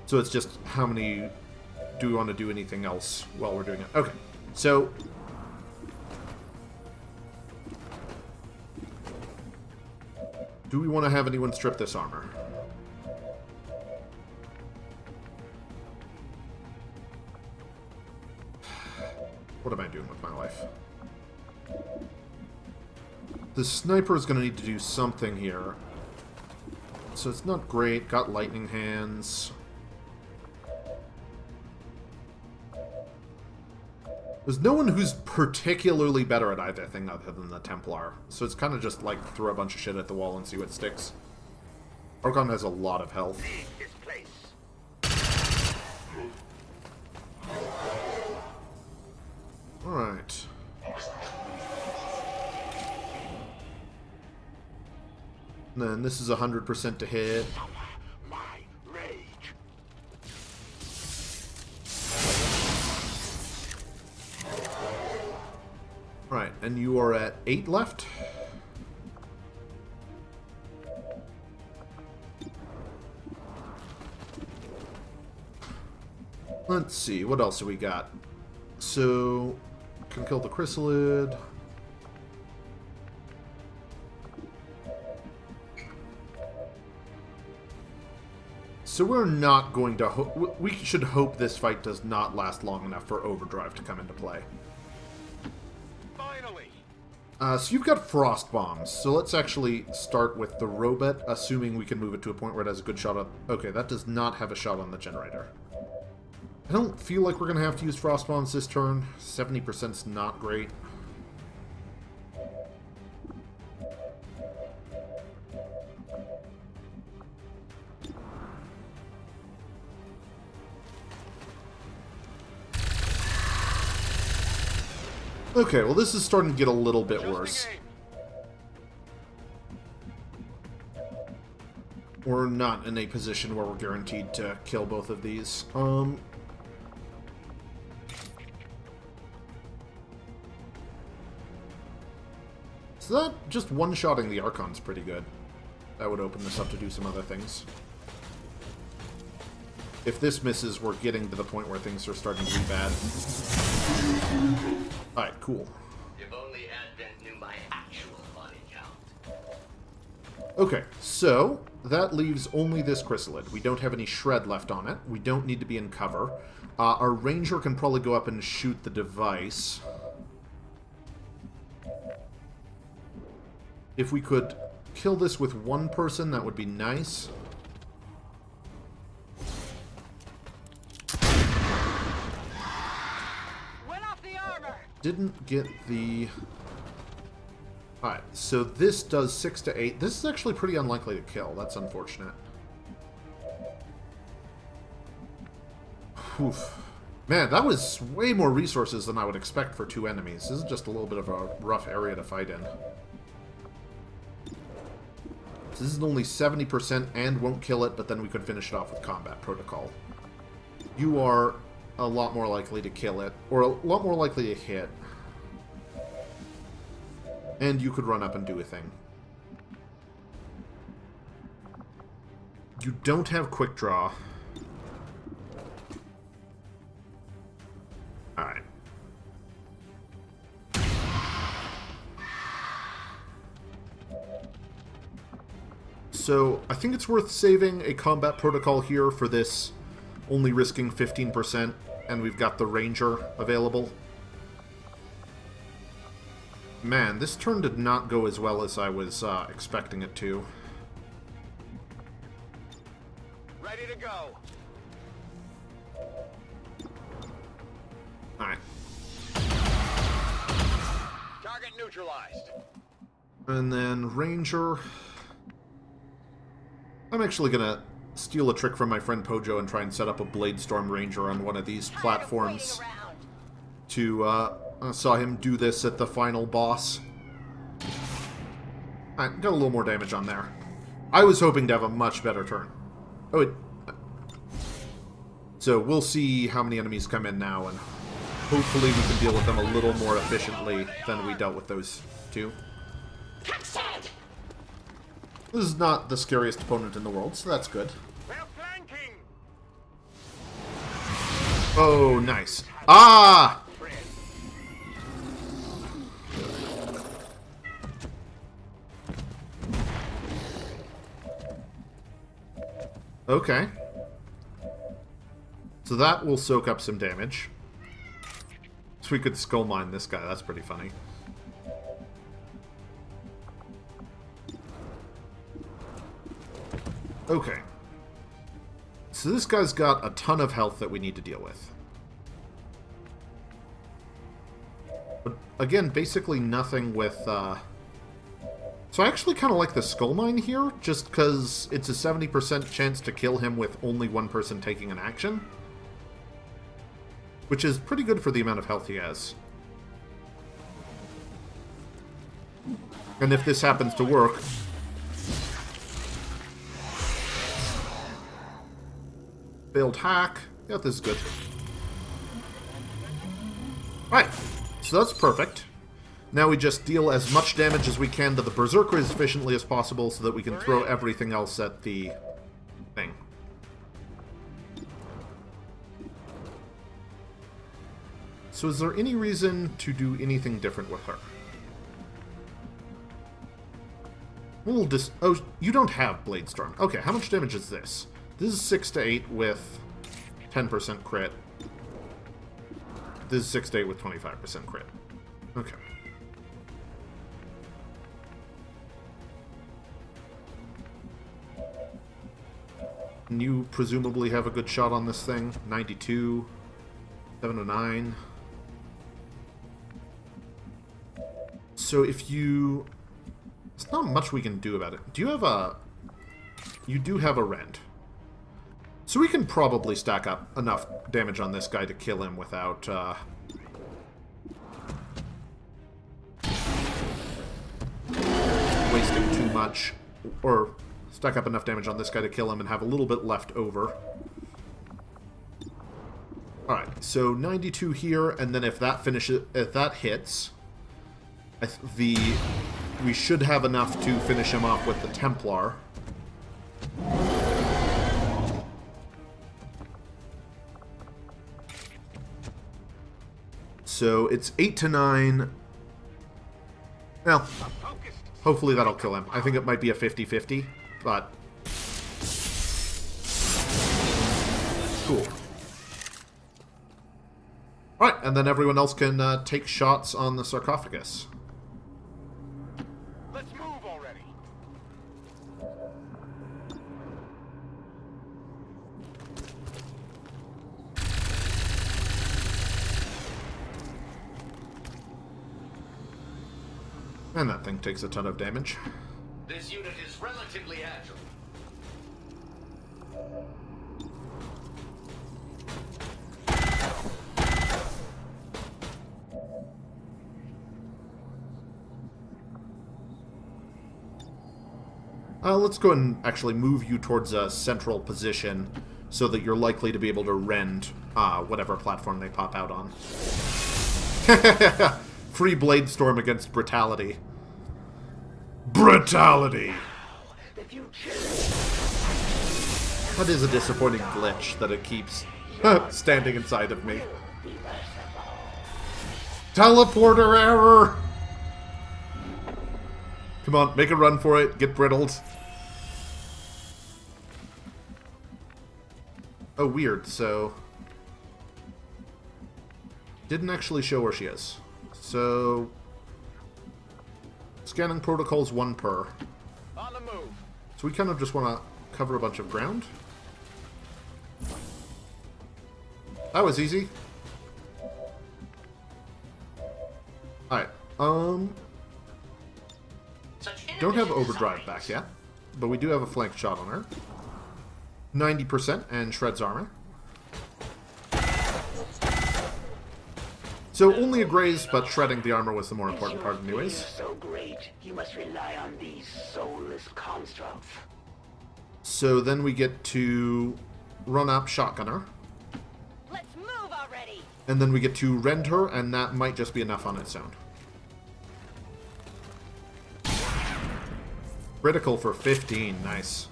So it's just how many... Do we want to do anything else while we're doing it? Okay, so... Do we want to have anyone strip this armor? What am I doing with my life? The sniper is going to need to do something here. So it's not great. Got lightning hands. There's no one who's particularly better at either thing other than the Templar. So it's kind of just like throw a bunch of shit at the wall and see what sticks. Archon has a lot of health. Alright. And then this is 100% to hit. Right, and you are at 8 left? Let's see, what else do we got? So, can kill the chrysalid. So we're not going to... We should hope this fight does not last long enough for Overdrive to come into play. So you've got frost bombs, so let's actually start with the robot, assuming we can move it to a point where it has a good shot on... Okay, that does not have a shot on the generator. I don't feel like we're going to have to use frost bombs this turn. 70% is not great. Okay, well this is starting to get a little bit worse. We're not in a position where we're guaranteed to kill both of these. So that, just one-shotting the Archon's pretty good. That would open this up to do some other things. If this misses, we're getting to the point where things are starting to be bad. Alright, cool. If only Advent knew my actual body count. Okay, so that leaves only this chrysalid. We don't have any shred left on it. We don't need to be in cover. Our ranger can probably go up and shoot the device. If we could kill this with one person, that would be nice. Didn't get the... Alright, so this does 6 to 8. This is actually pretty unlikely to kill. That's unfortunate. Oof. Man, that was way more resources than I would expect for 2 enemies. This is just a little bit of a rough area to fight in. So this is only 70% and won't kill it, but then we could finish it off with combat protocol. You are a lot more likely to kill it, or a lot more likely to hit. And you could run up and do a thing. You don't have quick draw. Alright. So, I think it's worth saving a combat protocol here for this, only risking 15%, and we've got the Ranger available. Man, this turn did not go as well as I was expecting it to. Ready to go. Alright. Target neutralized. And then Ranger. I'm actually gonna steal a trick from my friend Pojo and try and set up a Bladestorm Ranger on one of these platforms to, I saw him do this at the final boss. Alright, got a little more damage on there. I was hoping to have a much better turn. Oh, wait. So, we'll see how many enemies come in now, and hopefully we can deal with them a little more efficiently than we dealt with those 2. This is not the scariest opponent in the world, so that's good. We're flanking. Oh, nice. Ah! Okay. So that will soak up some damage. So we could skull mine this guy. That's pretty funny. Okay. So this guy's got a ton of health that we need to deal with. But again, basically nothing with... So I actually kind of like the skull mine here, just because it's a 70% chance to kill him with only one person taking an action. Which is pretty good for the amount of health he has. And if this happens to work... Failed hack. Yeah, this is good. Right, so that's perfect. Now we just deal as much damage as we can to the Berserker as efficiently as possible so that we can throw everything else at the thing. So is there any reason to do anything different with her? We'll just... Oh, you don't have Bladestorm. Okay, how much damage is this? This is 6 to 8 with 10% crit. This is 6 to 8 with 25% crit. Okay. And you presumably have a good shot on this thing. 92. 7 to 9. So if you... There's not much we can do about it. Do you have a... You do have a rend. So we can probably stack up enough damage on this guy to kill him without, wasting too much. Or stack up enough damage on this guy to kill him and have a little bit left over. Alright, so 92 here, and then if that finishes, if that hits, we should have enough to finish him off with the Templar. So it's 8 to 9. Well, hopefully that'll kill him. I think it might be a 50-50, but... Cool. Alright, and then everyone else can take shots on the sarcophagus. Let's move already. And that thing takes a ton of damage. This unit is relatively agile. Let's go ahead and actually move you towards a central position so that you're likely to be able to rend whatever platform they pop out on. Free Blade Storm against Brutality. Brutality! That is a disappointing glitch that it keeps standing inside of me. Teleporter error! Come on, make a run for it. Get brittled. Oh, weird. So... didn't actually show where she is. So... scanning protocols 1 per. On the move. So we kind of just want to cover a bunch of ground. That was easy. Alright, don't have overdrive back yet, but we do have a flank shot on her. 90% and shreds armor. So only a graze, but shredding the armor was the more important part anyways. So great, you must rely on these soulless constructs. So then we get to run up shotgunner. Let's move already. And then we get to rend her, and that might just be enough on its own. Critical for 15, nice.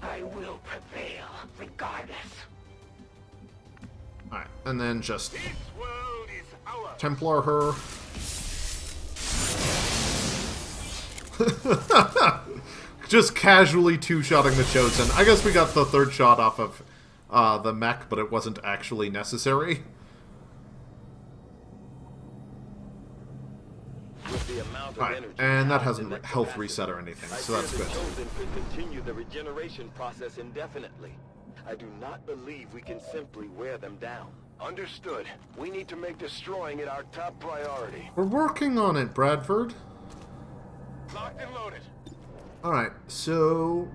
I will prevail, regardless. Alright, and then just This world is ours. Templar her. Just casually two-shotting the Chosen. I guess we got the third shot off of the mech, but it wasn't actually necessary. With the amount of Alright, energy and that housed in hasn't that health capacity, reset or anything, I so fear that's the good. Chosen could continue the regeneration process indefinitely. I do not believe we can simply wear them down. Understood. We need to make destroying it our top priority. We're working on it, Bradford. Locked and loaded. Alright, so...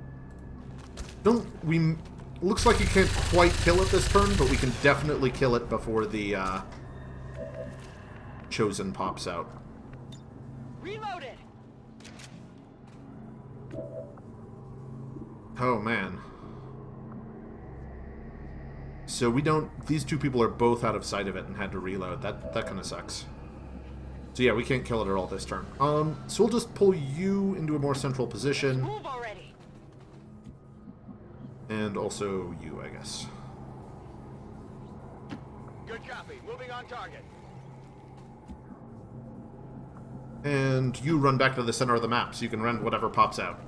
looks like you can't quite kill it this turn, but we can definitely kill it before the, Chosen pops out. Reloaded. Oh, man. So we don't... these two people are both out of sight of it and had to reload. That kind of sucks. So yeah, we can't kill it at all this turn. So we'll just pull you into a more central position. Move already. And also you, I guess. Good copy. Moving on target. And you run back to the center of the map so you can rend whatever pops out.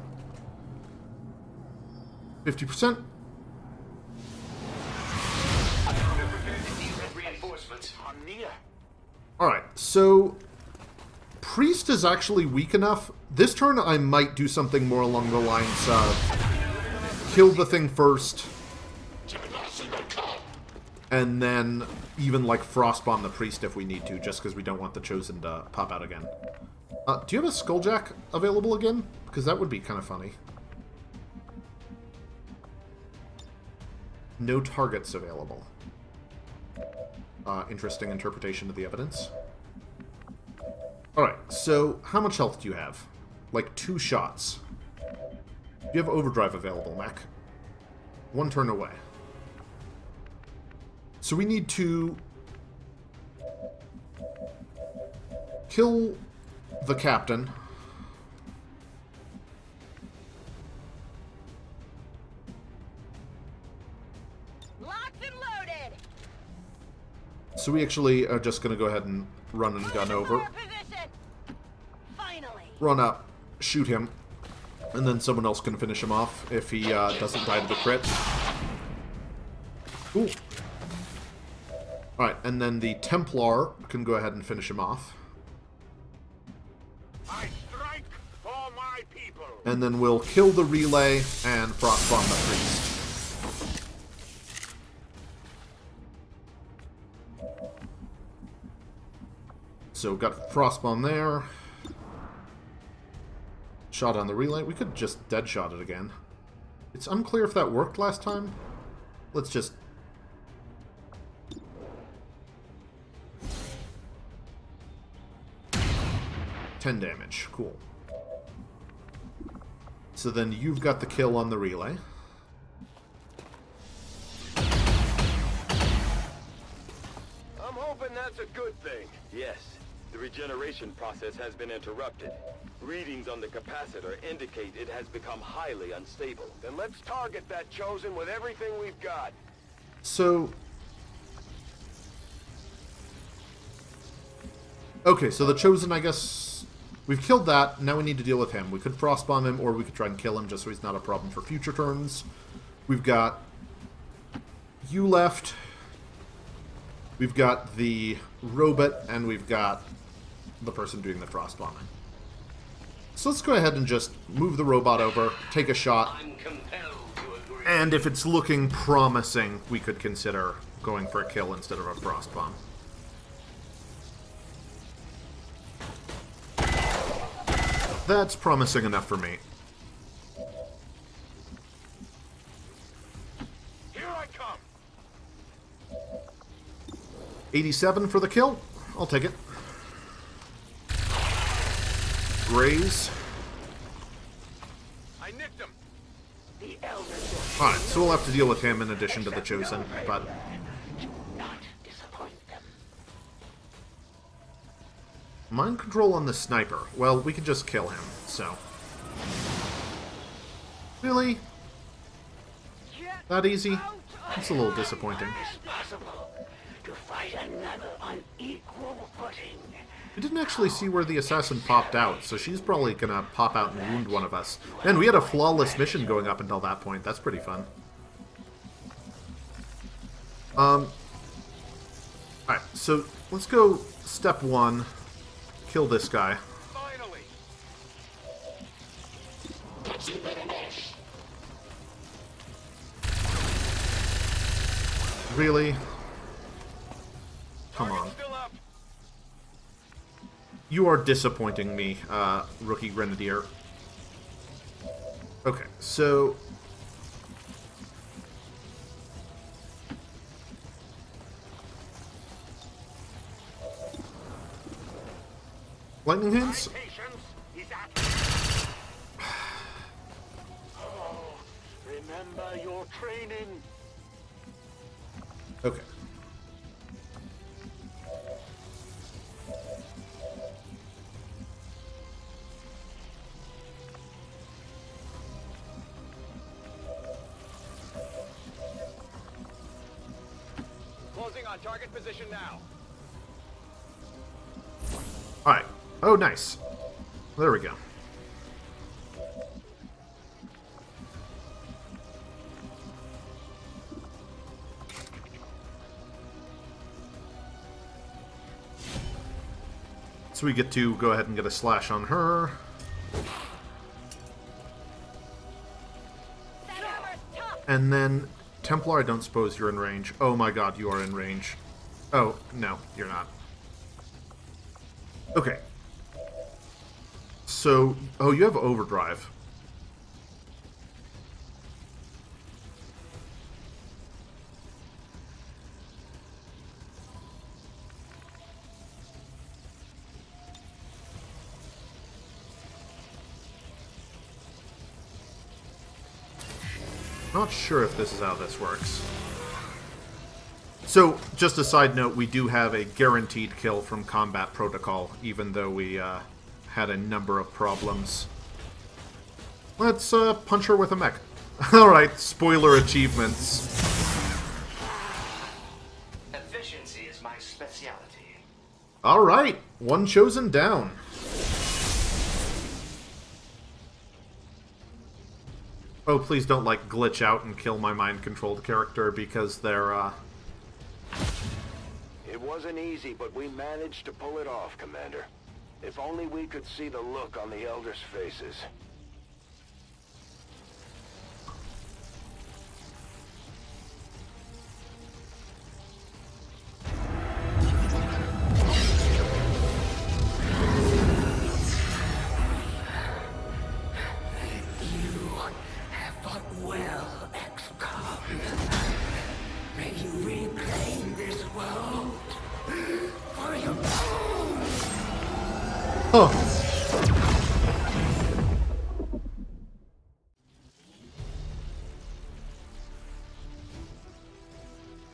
50%. Reinforcements are near. Alright, so... Priest is actually weak enough. This turn I might do something more along the lines of... kill the thing first. And then even, like, frostbomb the Priest if we need to, just because we don't want the Chosen to pop out again. Do you have a Skulljack available again? Because that would be kind of funny. No targets available. Interesting interpretation of the evidence. Alright, so how much health do you have? Like 2 shots. Do you have overdrive available, Mac? 1 turn away. So we need to kill the captain. Locked and loaded. So we actually are just going to go ahead and run and gun over. Position. Finally. Run up, shoot him, and then someone else can finish him off if he doesn't die to the crit. Ooh. Alright, and then the Templar can go ahead and finish him off. I strike for my people. And then we'll kill the relay and frostbomb the priest. So got frostbomb there. Shot on the relay. We could just dead shot it again. It's unclear if that worked last time. Let's just... $10 damage. Cool. So then you've got the kill on the relay. I'm hoping that's a good thing. Yes, the regeneration process has been interrupted. Readings on the capacitor indicate it has become highly unstable. Then let's target that Chosen with everything we've got. So... okay, so the Chosen, I guess... we've killed that, now we need to deal with him. We could frostbomb him, or we could try and kill him just so he's not a problem for future turns. We've got you left. We've got the robot, and we've got the person doing the frostbombing. So let's go ahead and just move the robot over, take a shot, and if it's looking promising, we could consider going for a kill instead of a frostbomb. That's promising enough for me. Here I come. 87 for the kill. I'll take it. Graze. I nicked him. The elders. Alright, so we'll have to deal with him in addition to the Chosen, but... do not disappoint them. mind control on the sniper. Well, we could just kill him, so... really? That easy? That's a little disappointing. It's possible to fight another on equal footing. We didn't actually see where the assassin popped out, so she's probably gonna pop out and wound one of us. Man, we had a flawless mission going up until that point. That's pretty fun. Alright, so let's go step one. Kill this guy. Finally. Really? Come on. Still up. You are disappointing me, Rookie Grenadier. Okay, so... lightning hands? Oh, remember your training. Okay. Closing on target position now. Alright. Oh, nice. There we go. So we get to go ahead and get a slash on her. And then, Templar, I don't suppose you're in range. Oh my god, you are in range. Oh, no, you're not. Okay. So, oh, you have overdrive. Not sure if this is how this works. So, just a side note, we do have a guaranteed kill from Combat Protocol, even though we had a number of problems. Let's punch her with a mech. Alright, spoiler achievements. Efficiency is my specialty. Alright, one chosen down. Oh, please don't, like, glitch out and kill my mind-controlled character because they're, It wasn't easy, but we managed to pull it off, Commander. If only we could see the look on the Elders' faces.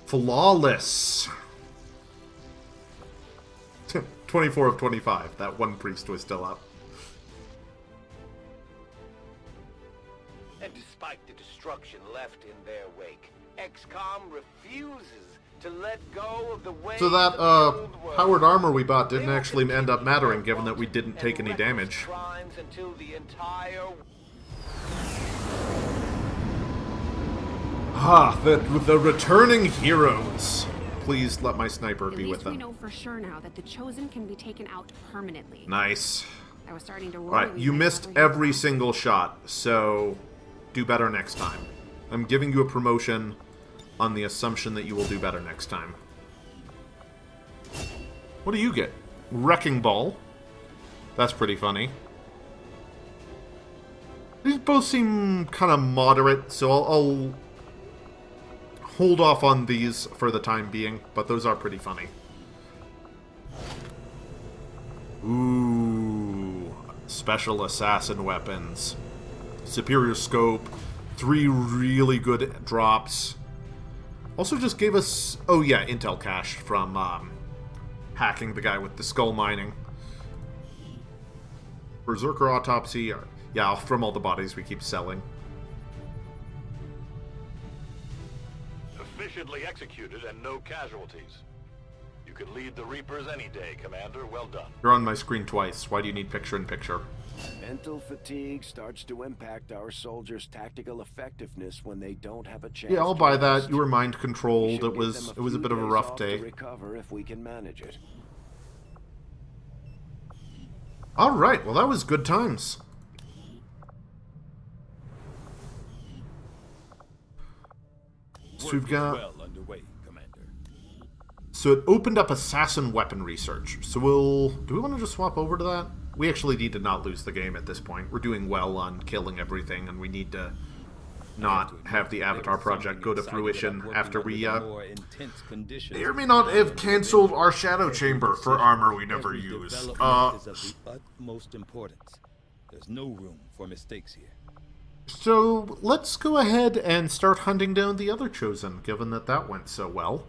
Flawless. 24 of 25. That one priest was still up. And despite the destruction left in their wake, XCOM refuses to let go of the way. So that powered armor we bought didn't actually end up mattering, given that we didn't take any damage. Until the entire... Ah, the returning heroes. Please let my sniper be with them. We know for sure now that the Chosen can be taken out permanently. Nice. I was starting to worry. Alright, you missed every single shot, so do better next time. I'm giving you a promotion on the assumption that you will do better next time. What do you get? Wrecking Ball. That's pretty funny. These both seem kind of moderate, so I'll hold off on these for the time being, but those are pretty funny. Ooh, special assassin weapons. Superior scope. 3 really good drops. Also just gave us, oh yeah, intel cache from hacking the guy with the skull mining. Berserker autopsy, yeah, from all the bodies we keep selling. Efficiently executed and no casualties. You can lead the Reapers any day, Commander. Well done. You're on my screen twice. Why do you need picture-in-picture? Mental fatigue starts to impact our soldiers' tactical effectiveness when they don't have a chance. Yeah, I'll buy that. You were mind controlled. It was a bit of a rough day. Recover if we can manage it. All right. Well, that was good times. So we've got. Well underway, Commander. So it opened up assassin weapon research. So do we want to just swap over to that? We actually need to not lose the game at this point. We're doing well on killing everything, and we need to not have the Avatar project go to fruition after we may or may not have canceled our Shadow Chamber for armor we never use. Is of the utmost importance. There's no room for mistakes here. So let's go ahead and start hunting down the other Chosen, given that that went so well.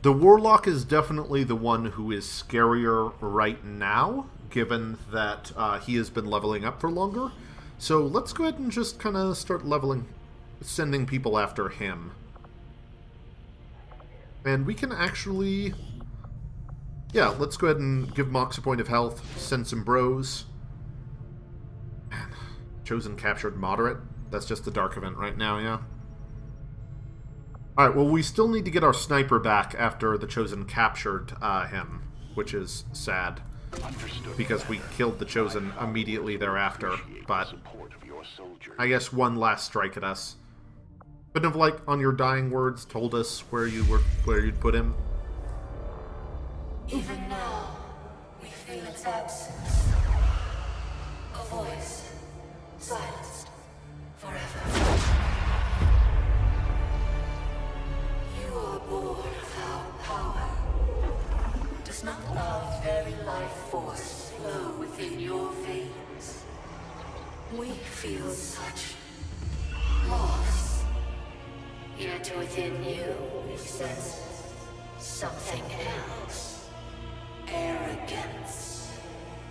The Warlock is definitely the one who is scarier right now, given that he has been leveling up for longer. So let's go ahead and just kind of start leveling, sending people after him. And we can actually... yeah, let's go ahead and give Mox a point of health, send some bros. Man, Chosen captured moderate. That's just the Dark event right now, yeah? Alright, well, we still need to get our sniper back after the Chosen captured him, which is sad, because we killed the Chosen immediately thereafter, but I guess one last strike at us. Couldn't have, like, on your dying words, told us where you'd put him? Even now, we feel its absence. A voice, silenced forever. You are born without power. Does not our very life force flow within your veins? We feel such loss. Yet within you, we sense something else. Arrogance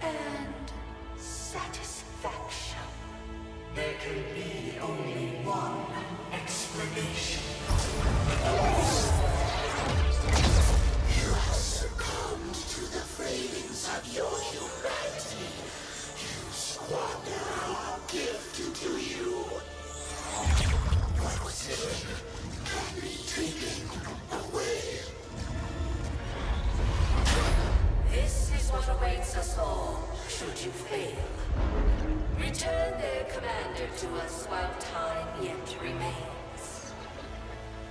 and satisfaction. There can be only one explanation. You have succumbed to the cravings of your humanity. You squander our gift to you. What was it can be taken away. This is what awaits us all, should you fail. Return their commander to us while time yet remains.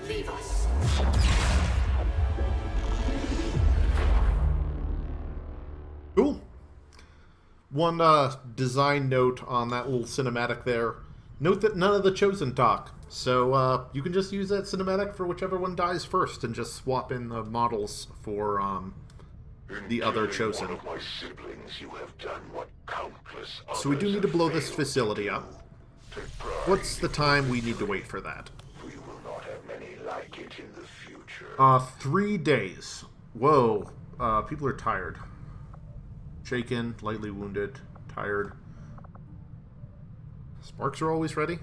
Leave us. Cool. One design note on that little cinematic there. Note that none of the Chosen talk. So you can just use that cinematic for whichever one dies first and just swap in the models for the other Chosen. One of my siblings, you have done what countless So we do need to blow this failed facility to up. do. Take pride What's the time we need to wait for that? We will not have many like it in the future. 3 days. Whoa. People are tired. Shaken, lightly wounded, tired. Sparks are always ready.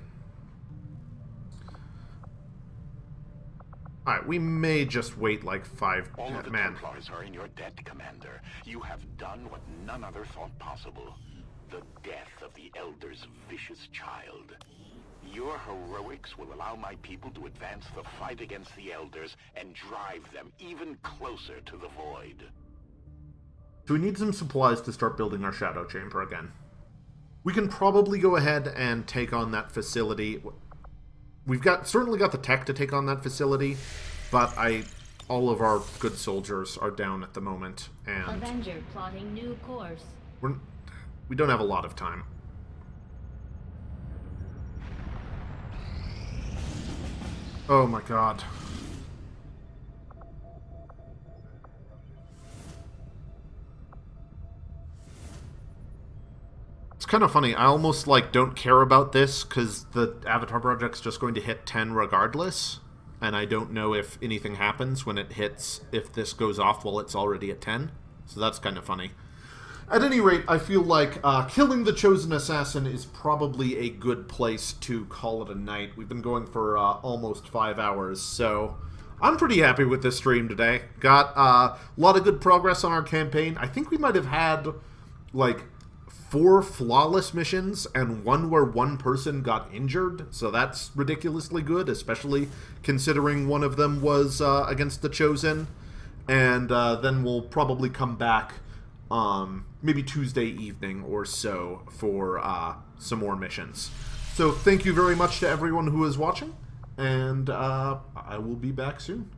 Alright, we may just wait like 5... All of the man. Templars are in your debt, Commander. You have done what none other thought possible. The death of the Elder's vicious child. Your heroics will allow my people to advance the fight against the Elders and drive them even closer to the Void. So we need some supplies to start building our Shadow Chamber again. We can probably go ahead and take on that facility. We've certainly got the tech to take on that facility, but all of our good soldiers are down at the moment, and Avenger plotting new course. We don't have a lot of time. Oh my god. It's kind of funny. I almost, like, don't care about this, because the Avatar project's just going to hit 10 regardless, and I don't know if anything happens when it hits, if this goes off while it's already at 10. So that's kind of funny. At any rate, I feel like killing the Chosen Assassin is probably a good place to call it a night. We've been going for almost 5 hours, so I'm pretty happy with this stream today. Got a lot of good progress on our campaign. I think we might have had, like, 4 flawless missions and 1 where 1 person got injured, so that's ridiculously good, especially considering one of them was against the Chosen. And then we'll probably come back maybe Tuesday evening or so for some more missions. So thank you very much to everyone who is watching, and I will be back soon.